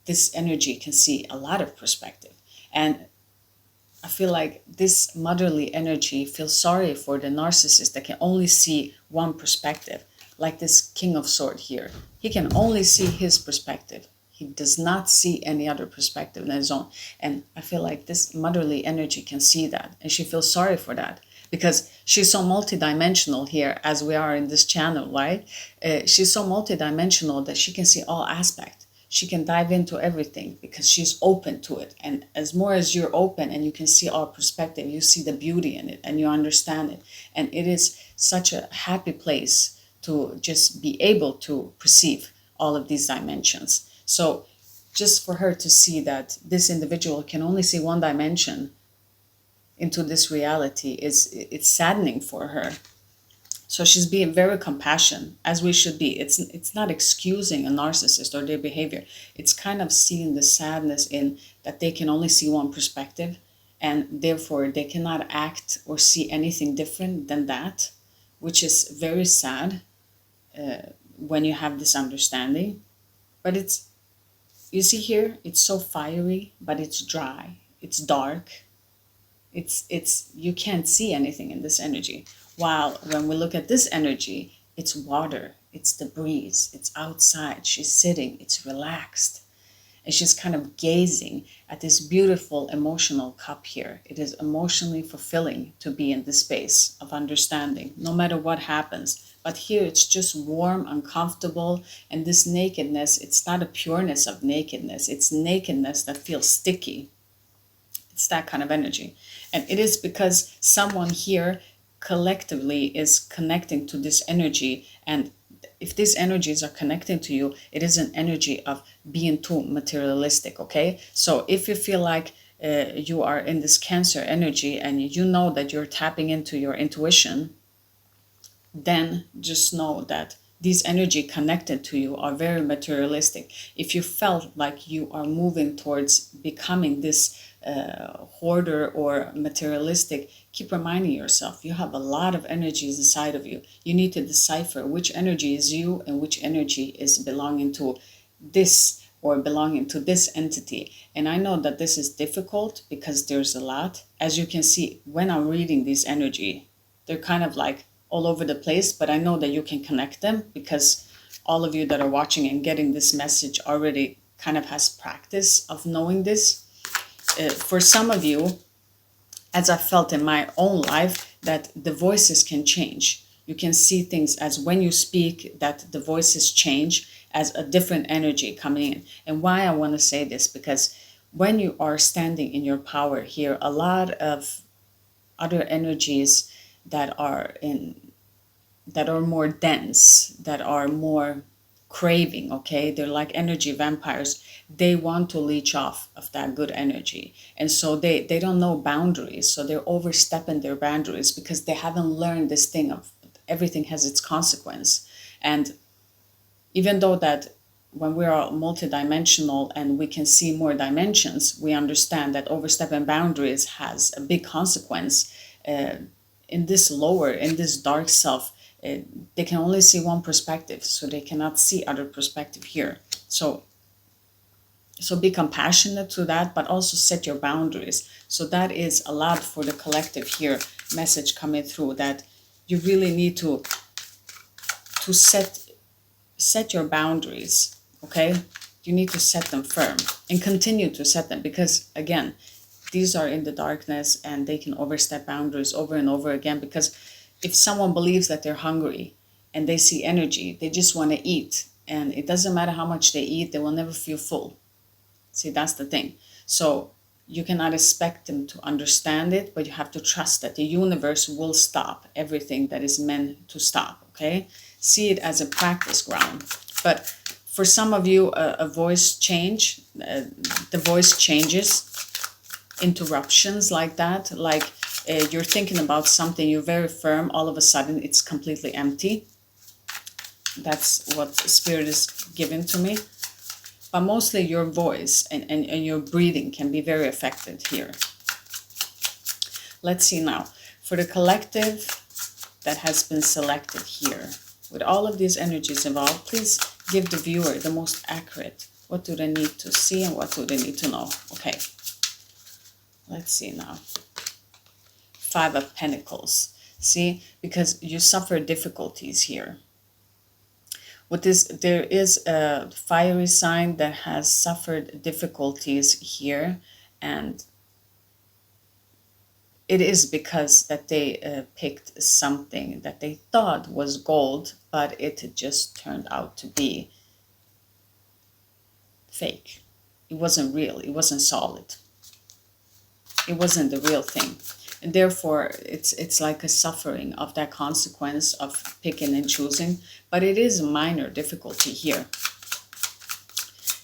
this energy can see a lot of perspective. And I feel like this motherly energy feels sorry for the narcissist that can only see one perspective, like this King of Swords here. He can only see his perspective. He does not see any other perspective than his own. And I feel like this motherly energy can see that. And she feels sorry for that, because she's so multidimensional here, as we are in this channel, right? She's so multidimensional that she can see all aspects. She can dive into everything because she's open to it. And as more as you're open and you can see all perspective, you see the beauty in it and you understand it. And it is such a happy place to just be able to perceive all of these dimensions. So just for her to see that this individual can only see one dimension into this reality, it's saddening for her. So she's being very compassionate, as we should be. It's not excusing a narcissist or their behavior. It's kind of seeing the sadness in that they can only see one perspective, and therefore they cannot act or see anything different than that, which is very sad when you have this understanding. But it's, you see here, it's so fiery, but it's dry. It's dark. It's you can't see anything in this energy. While when we look at this energy, it's water, it's the breeze, it's outside, she's sitting, it's relaxed. And she's kind of gazing at this beautiful emotional cup here. It is emotionally fulfilling to be in this space of understanding, no matter what happens. But here it's just warm, uncomfortable, and this nakedness, it's not a pureness of nakedness, it's nakedness that feels sticky. It's that kind of energy. And it is because someone here collectively is connecting to this energy. And if these energies are connecting to you, it is an energy of being too materialistic, okay? So if you feel like you are in this Cancer energy and you know that you're tapping into your intuition, then just know that these energy connected to you are very materialistic. If you felt like you are moving towards becoming this hoarder or materialistic, keep reminding yourself you have a lot of energies inside of you. You need to decipher which energy is you and which energy is belonging to this or belonging to this entity. And I know that this is difficult because there's a lot. As you can see, when I'm reading these energy, they're kind of like all over the place, but I know that you can connect them because all of you that are watching and getting this message already kind of has practice of knowing this. For some of you, as I felt in my own life, that the voices can change. You can see things as when you speak, that the voices change as a different energy coming in. And why I want to say this, because when you are standing in your power here, a lot of other energies that are more dense, that are more craving, okay? They're like energy vampires. They want to leech off of that good energy. And so they don't know boundaries. So they're overstepping their boundaries because they haven't learned this thing of everything has its consequence. And even though that when we are multidimensional and we can see more dimensions, we understand that overstepping boundaries has a big consequence. In this dark self, they can only see one perspective, so they cannot see other perspective here. So be compassionate to that, but also set your boundaries. So that is a lot for the collective here. Message coming through that you really need to set your boundaries, okay? You need to set them firm and continue to set them, because again, these are in the darkness and they can overstep boundaries over and over again. Because if someone believes that they're hungry and they see energy, they just want to eat, and it doesn't matter how much they eat, they will never feel full. See, that's the thing. So you cannot expect them to understand it, but you have to trust that the universe will stop everything that is meant to stop, okay? See it as a practice ground. But for some of you, a voice change, the voice changes, interruptions like that, like you're thinking about something, you're very firm, all of a sudden it's completely empty. That's what Spirit is giving to me. But mostly your voice and your breathing can be very affected here. Let's see now. For the collective that has been selected here, with all of these energies involved, please give the viewer the most accurate. What do they need to see and what do they need to know? Okay. Let's see now. 5 of Pentacles. See, because you suffer difficulties here. With this, there is a fiery sign that has suffered difficulties here, and it is because that they picked something that they thought was gold, but it just turned out to be fake. It wasn't real. It wasn't solid. It wasn't the real thing. And therefore, it's like a suffering of that consequence of picking and choosing. But it is a minor difficulty here.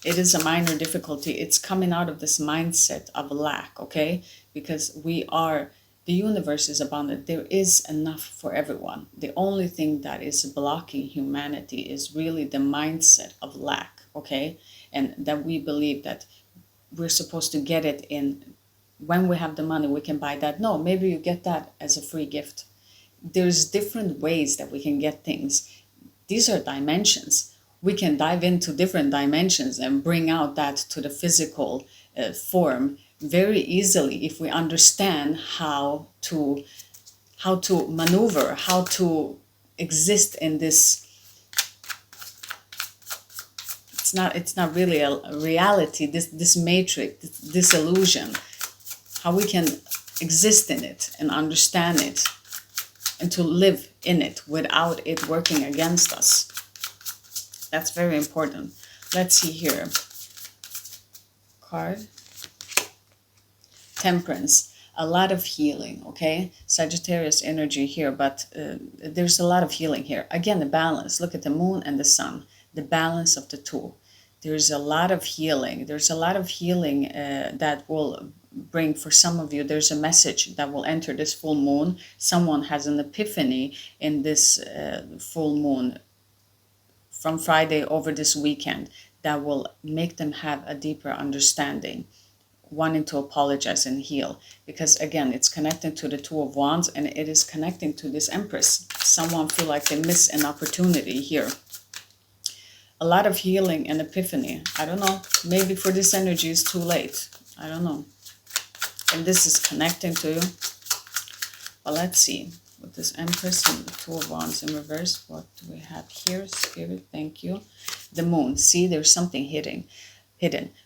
It is a minor difficulty. It's coming out of this mindset of lack, okay? Because the universe is abundant. There is enough for everyone. The only thing that is blocking humanity is really the mindset of lack, okay? And that we believe that we're supposed to get it in. When we have the money, we can buy that. No, maybe you get that as a free gift. There's different ways that we can get things. These are dimensions. We can dive into different dimensions and bring out that to the physical form very easily if we understand how to maneuver, how to exist in this. It's not really a reality, this matrix, this illusion. How we can exist in it and understand it and to live in it without it working against us. That's very important. Let's see here. Card. Temperance. A lot of healing, okay? Sagittarius energy here, but there's a lot of healing here. Again, the balance. Look at the moon and the sun. The balance of the two. There's a lot of healing. There's a lot of healing that will bring, for some of you, there's a message that will enter this full moon. Someone has an epiphany in this full moon from Friday over this weekend that will make them have a deeper understanding, wanting to apologize and heal. Because again, it's connected to the 2 of Wands and it is connecting to this Empress. Someone feel like they miss an opportunity here. A lot of healing and epiphany. I don't know. Maybe for this energy it's too late. I don't know. And this is connecting to you. But let's see. With this Empress and the 2 of Wands in reverse, what do we have here? Spirit, thank you. The moon. See, there's something hidden.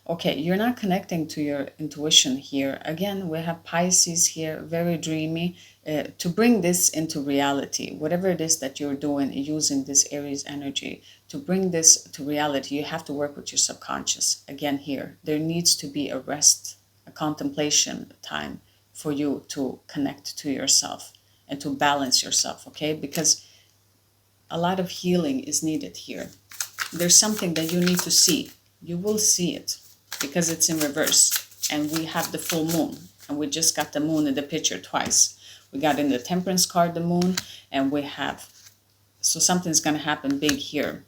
Okay, you're not connecting to your intuition here. Again, we have Pisces here, very dreamy. To bring this into reality, whatever it is that you're doing, using this Aries energy, to bring this to reality, you have to work with your subconscious. Again here, there needs to be a rest, a contemplation time for you to connect to yourself and to balance yourself, okay? Because a lot of healing is needed here. there's something that you need to see. You will see it because it's in reverse. And we have the full moon. And we just got the moon in the picture twice. We got in the temperance card the moon. And we have... So something's going to happen big here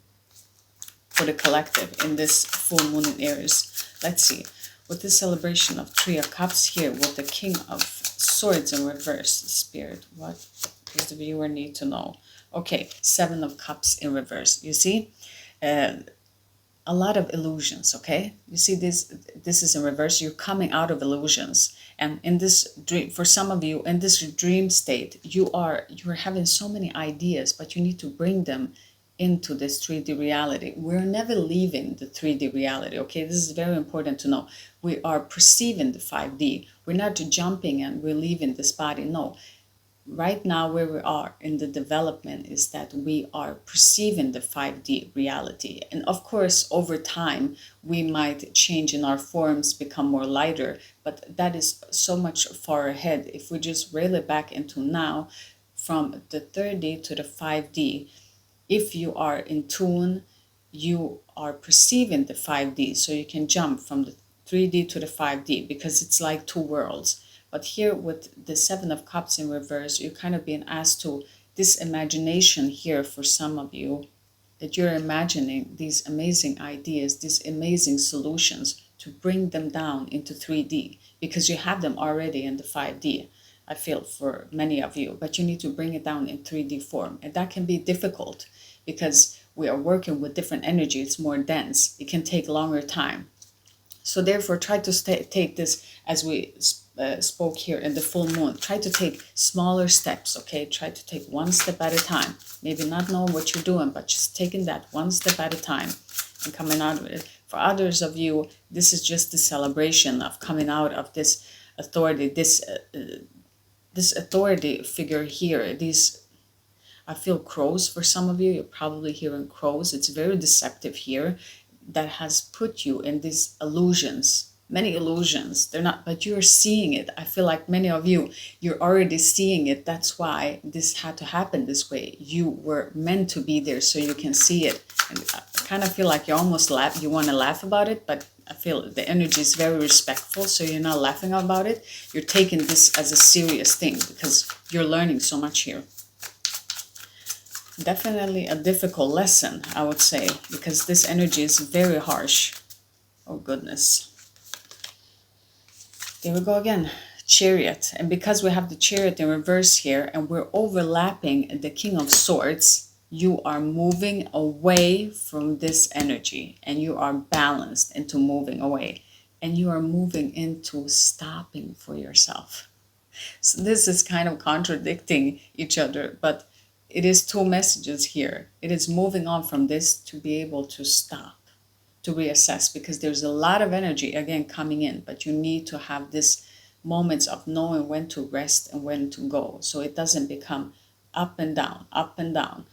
for the collective in this full moon in Aries. Let's see. With this celebration of Three of Cups here, with the King of Swords in reverse, Spirit, what does the viewer need to know? Okay, Seven of Cups in reverse. You see? A lot of illusions, okay? You see this is in reverse. You're coming out of illusions. And in this dream, for some of you, in this dream state, you're having so many ideas, but you need to bring them into this 3D reality. We're never leaving the 3D reality, okay? This is very important to know. We are perceiving the 5D. We're not jumping and we're leaving this body. No. Right now, where we are in the development is that we are perceiving the 5D reality. And of course, over time, we might change in our forms, become more lighter, but that is so much far ahead. If we just reel it back into now, from the 3D to the 5D, if you are in tune, you are perceiving the 5D. So you can jump from the 3D to the 5D because it's like two worlds. But here with the Seven of Cups in reverse, you're kind of being asked to this imagination here for some of you, that you're imagining these amazing ideas, these amazing solutions, to bring them down into 3D because you have them already in the 5D. I feel for many of you, but you need to bring it down in 3D form. And that can be difficult because we are working with different energy. It's more dense. It can take longer time. So therefore, try to take this, as we spoke here in the full moon, try to take smaller steps, okay? Try to take one step at a time. Maybe not knowing what you're doing, but just taking that one step at a time and coming out of it. For others of you, this is just the celebration of coming out of this authority, this authority figure here. These, I feel crows for some of you. You're probably hearing crows. It's very deceptive here. That has put you in these illusions, many illusions. They're not, but you're seeing it. I feel like many of you, you're already seeing it. That's why this had to happen this way. You were meant to be there so you can see it. And I kind of feel like you almost laugh. You want to laugh about it, but I feel the energy is very respectful. So you're not laughing about it. You're taking this as a serious thing because you're learning so much here. Definitely a difficult lesson, I would say, because this energy is very harsh. Oh, goodness. There we go again. Chariot. And because we have the Chariot in reverse here and we're overlapping the King of Swords, you are moving away from this energy and you are balanced into moving away. And you are moving into stopping for yourself. So this is kind of contradicting each other, but it is two messages here. It is moving on from this to be able to stop, to reassess, because there's a lot of energy, again, coming in, but you need to have this moments of knowing when to rest and when to go. So it doesn't become up and down,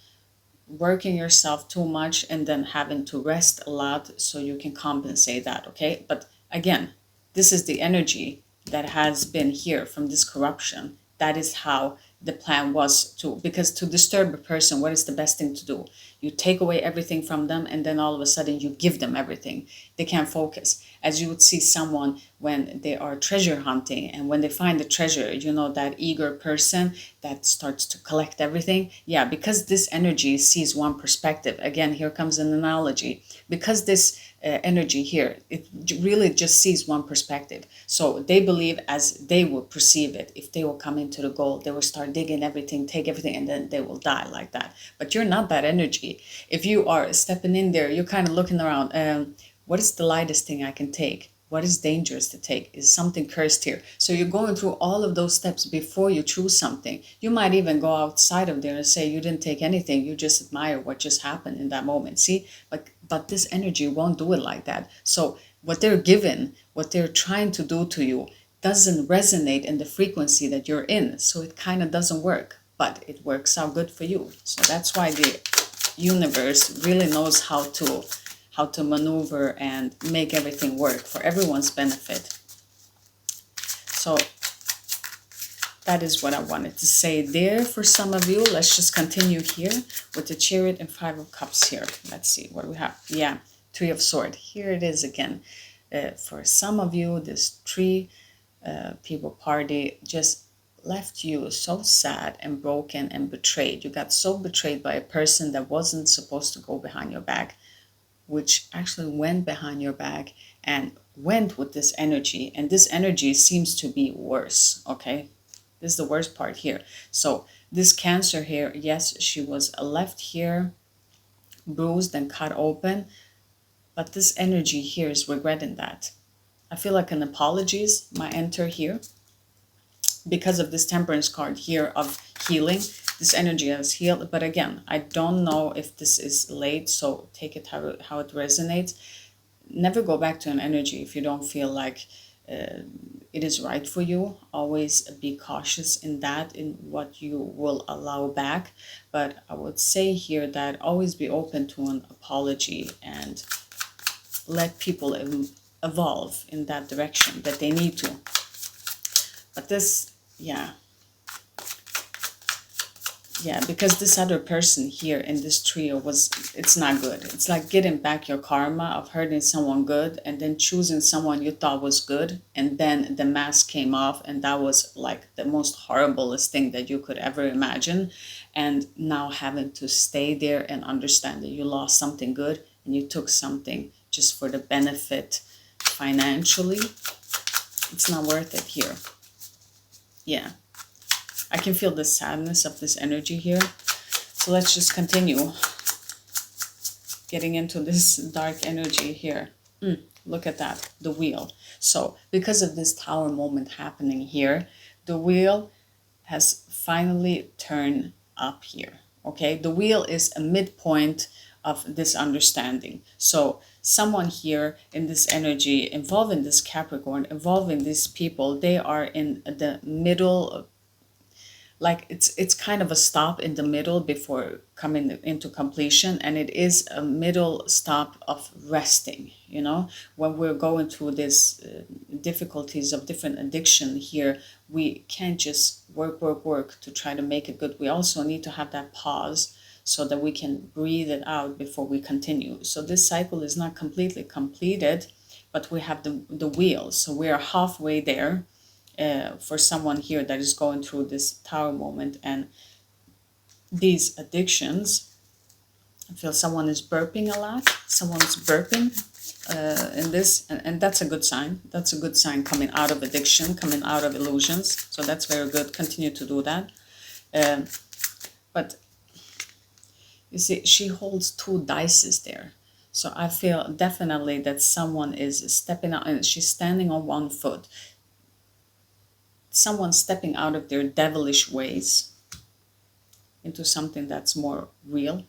working yourself too much and then having to rest a lot so you can compensate that, okay? But again, this is the energy that has been here from this corruption. That is how the plan was to, because to disturb a person, what is the best thing to do? You take away everything from them and then all of a sudden you give them everything. They can't focus. As you would see someone when they are treasure hunting and when they find the treasure, you know, that eager person that starts to collect everything. Yeah, because this energy sees one perspective. Again, here comes an analogy. Because this energy here, it really just sees one perspective. So they believe as they will perceive it. If they will come into the goal, they will start digging everything, take everything, and then they will die like that. But you're not that energy. If you are stepping in there, you're kind of looking around. What is the lightest thing I can take? What is dangerous to take? Is something cursed here? So you're going through all of those steps before you choose something. You might even go outside of there and say you didn't take anything. You just admire what just happened in that moment. See, but this energy won't do it like that. So what they're given, what they're trying to do to you doesn't resonate in the frequency that you're in. So it kind of doesn't work, but it works out good for you. So that's why the universe really knows how to maneuver and make everything work for everyone's benefit. So that is what I wanted to say there for some of you. Let's just continue here with the Chariot and Five of Cups here. Let's see what we have. Yeah, Three of Swords. Here it is again. For some of you, this three people party just left you so sad and broken and betrayed. You got so betrayed by a person that wasn't supposed to go behind your back, which actually went behind your back and went with this energy. And this energy seems to be worse, okay? This is the worst part here. So this Cancer here, yes, she was left here, bruised and cut open, but this energy here is regretting that. I feel like an apologies might enter here because of this Temperance card here of healing. This energy has healed, but again, I don't know if this is late, so take it how it resonates. Never go back to an energy if you don't feel like it is right for you. Always be cautious in that, in what you will allow back. But I would say here that always be open to an apology and let people evolve in that direction that they need to. But this, yeah, because this other person here in this trio it's not good. It's like getting back your karma of hurting someone good and then choosing someone you thought was good, and then the mask came off, and that was like the most horriblest thing that you could ever imagine. And now having to stay there and understand that you lost something good and you took something just for the benefit financially, it's not worth it here. Yeah. I can feel the sadness of this energy here. So let's just continue getting into this dark energy here. Look at that, the wheel. So because of this Tower moment happening here, the wheel has finally turned up here. Okay, the wheel is a midpoint of this understanding. So someone here in this energy, involving this Capricorn, involving these people, they are in the middle, like it's kind of a stop in the middle before coming into completion, and it is a middle stop of resting. You know, when we're going through this difficulties of different addiction here, we can't just work to try to make it good. We also need to have that pause so that we can breathe it out before we continue. So this cycle is not completely completed, but we have the wheel, so we are halfway there. For someone here that is going through this Tower moment and these addictions. I feel someone is burping a lot. Someone's burping in this, and that's a good sign. That's a good sign coming out of addiction, coming out of illusions. So that's very good. Continue to do that. But you see, she holds two dices there. So I feel definitely that someone is stepping out, and she's standing on one foot. Someone stepping out of their devilish ways into something that's more real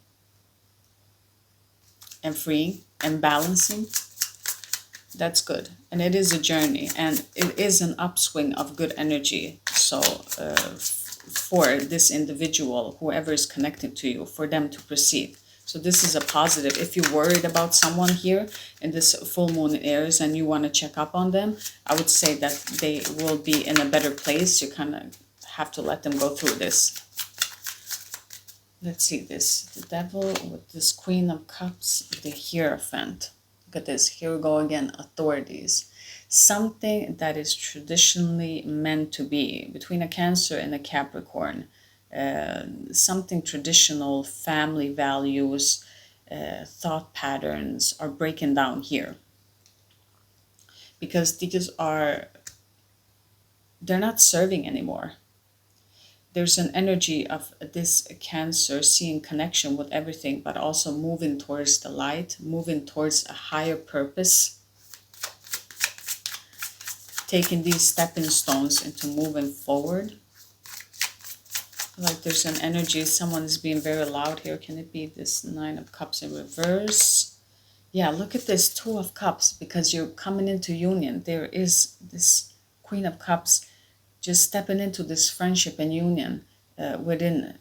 and freeing and balancing. That's good. And it is a journey, and it is an upswing of good energy. So for this individual, whoever is connected to you, for them to proceed. So this is a positive. If you're worried about someone here in this full moon in Aries and you want to check up on them, I would say that they will be in a better place. You kind of have to let them go through this. Let's see this. The Devil with this Queen of Cups, the Hierophant. Look at this. Here we go again. Authorities. Something that is traditionally meant to be between a Cancer and a Capricorn. Something traditional, family values, thought patterns are breaking down here, because they're not serving anymore. There's an energy of this Cancer seeing connection with everything, but also moving towards the light, moving towards a higher purpose, taking these stepping stones into moving forward. Like there's an energy, someone is being very loud here. Can it be this Nine of Cups in reverse? Yeah, look at this Two of Cups, because you're coming into union. There is this Queen of Cups just stepping into this friendship and union within.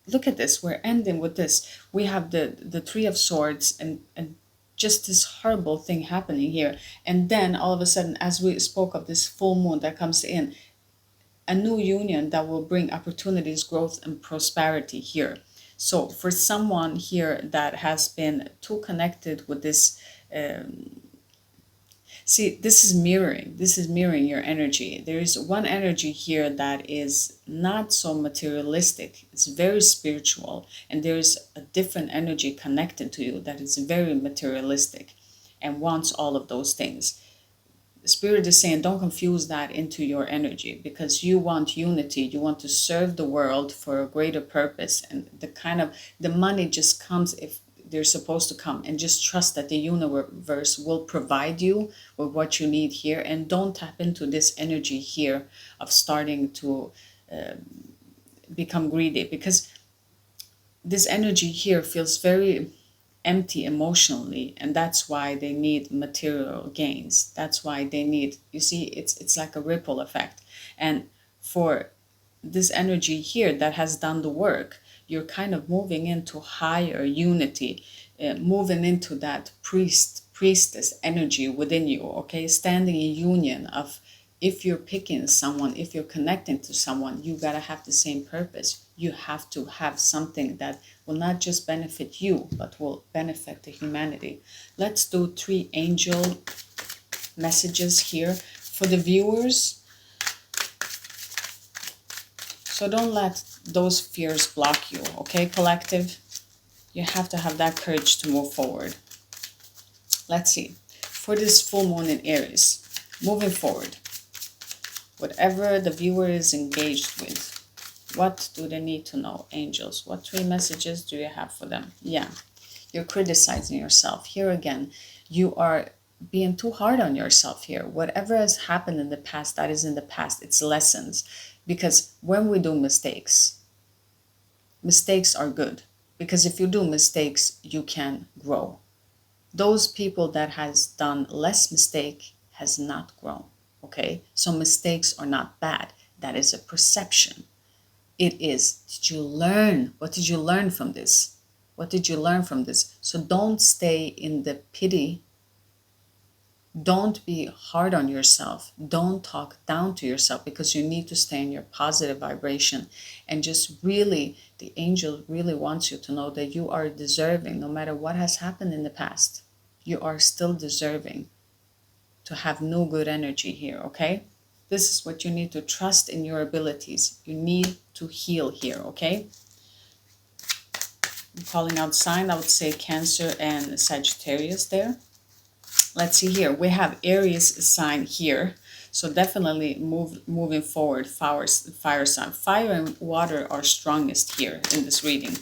Look at this, we're ending with this. We have the Three of Swords and just this horrible thing happening here. And then all of a sudden, as we spoke of this full moon that comes in, a new union that will bring opportunities, growth, and prosperity here. So for someone here that has been too connected with this, see, this is mirroring. This is mirroring your energy. There is one energy here that is not so materialistic. It's very spiritual. And there's a different energy connected to you that is very materialistic and wants all of those things. The Spirit is saying, don't confuse that into your energy, because you want unity. You want to serve the world for a greater purpose. And the money just comes if they're supposed to come, and just trust that the universe will provide you with what you need here. And don't tap into this energy here of starting to become greedy, because this energy here feels very empty emotionally, and that's why they need material gains. That's why they need, you see, it's like a ripple effect. And for this energy here that has done the work, you're kind of moving into higher unity, moving into that priestess energy within you, okay? Standing in union of, if you're picking someone, if you're connecting to someone, you gotta have the same purpose. You have to have something that will not just benefit you, but will benefit the humanity. Let's do 3 angel messages here for the viewers. So don't let those fears block you, okay, collective? You have to have that courage to move forward. Let's see. For this full moon in Aries, moving forward, whatever the viewer is engaged with, what do they need to know, angels? What 3 messages do you have for them? Yeah, you're criticizing yourself. Here again, you are being too hard on yourself here. Whatever has happened in the past, that is in the past. It's lessons. Because when we do mistakes, mistakes are good. Because if you do mistakes, you can grow. Those people that has done less mistake has not grown. Okay? So mistakes are not bad. That is a perception. It is, did you learn? What did you learn from this? What did you learn from this? So don't stay in the pity. Don't be hard on yourself. Don't talk down to yourself, because you need to stay in your positive vibration. And just really, the angel really wants you to know that you are deserving, no matter what has happened in the past. You are still deserving to have no good energy here, okay? This is what you need to trust in your abilities. You need to heal here, okay? I'm calling out sign. I would say Cancer and Sagittarius there. Let's see here. We have Aries sign here. So definitely moving forward, fire sign. Fire and water are strongest here in this reading.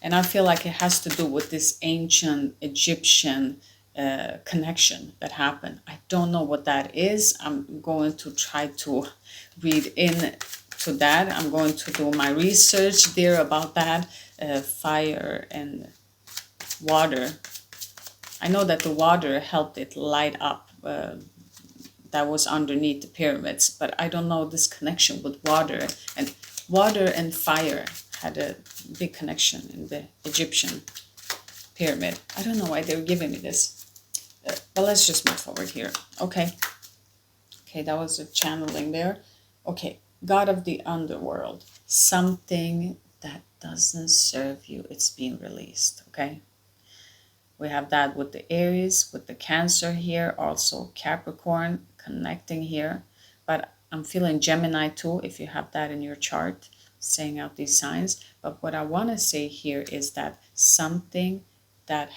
And I feel like it has to do with this ancient Egyptian connection that happened. I don't know what that is. I'm going to try to read into that. I'm going to do my research there about that. Fire and water. I know that the water helped it light up. That was underneath the pyramids, but I don't know this connection with water. And water and fire had a big connection in the Egyptian pyramid. I don't know why they're giving me this, but let's just move forward here. Okay, that was a channeling there. Okay, God of the underworld, something that doesn't serve you, it's being released. Okay, we have that with the Aries, with the Cancer here, also Capricorn connecting here, but I'm feeling Gemini too, if you have that in your chart, saying out these signs. But what I want to say here is that something that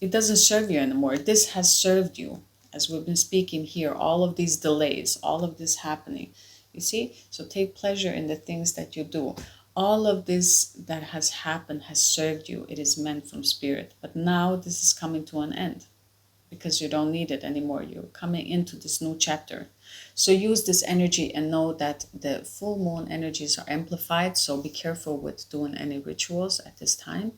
it doesn't serve you anymore. This has served you, as we've been speaking here, all of these delays, all of this happening. You see? So take pleasure in the things that you do. All of this that has happened has served you. It is meant from spirit. But now this is coming to an end, because you don't need it anymore. You're coming into this new chapter. So use this energy and know that the full moon energies are amplified. So be careful with doing any rituals at this time.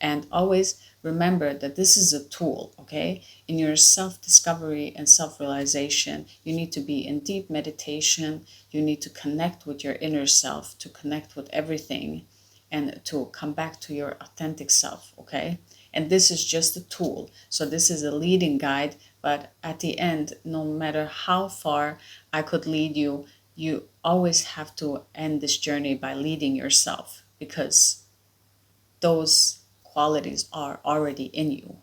And always remember that this is a tool, okay? In your self-discovery and self-realization, you need to be in deep meditation. You need to connect with your inner self, to connect with everything, and to come back to your authentic self, okay? And this is just a tool. So this is a leading guide, But at the end, no matter how far I could lead you, you always have to end this journey by leading yourself, because those qualities are already in you.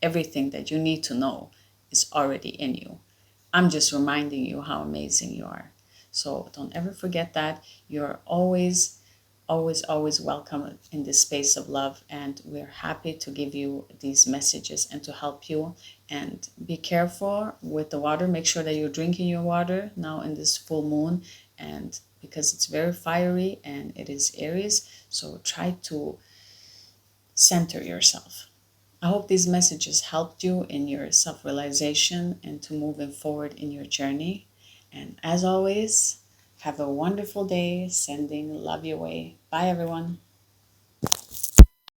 Everything that you need to know is already in you. I'm just reminding you how amazing you are. So don't ever forget that. You're always, always, always welcome in this space of love. And we're happy to give you these messages and to help you. And be careful with the water. Make sure that you're drinking your water now in this full moon. And because it's very fiery and it is Aries, so try to center yourself. I hope these messages helped you in your self realization and to moving forward in your journey. And as always, have a wonderful day. Sending love your way. Bye, everyone.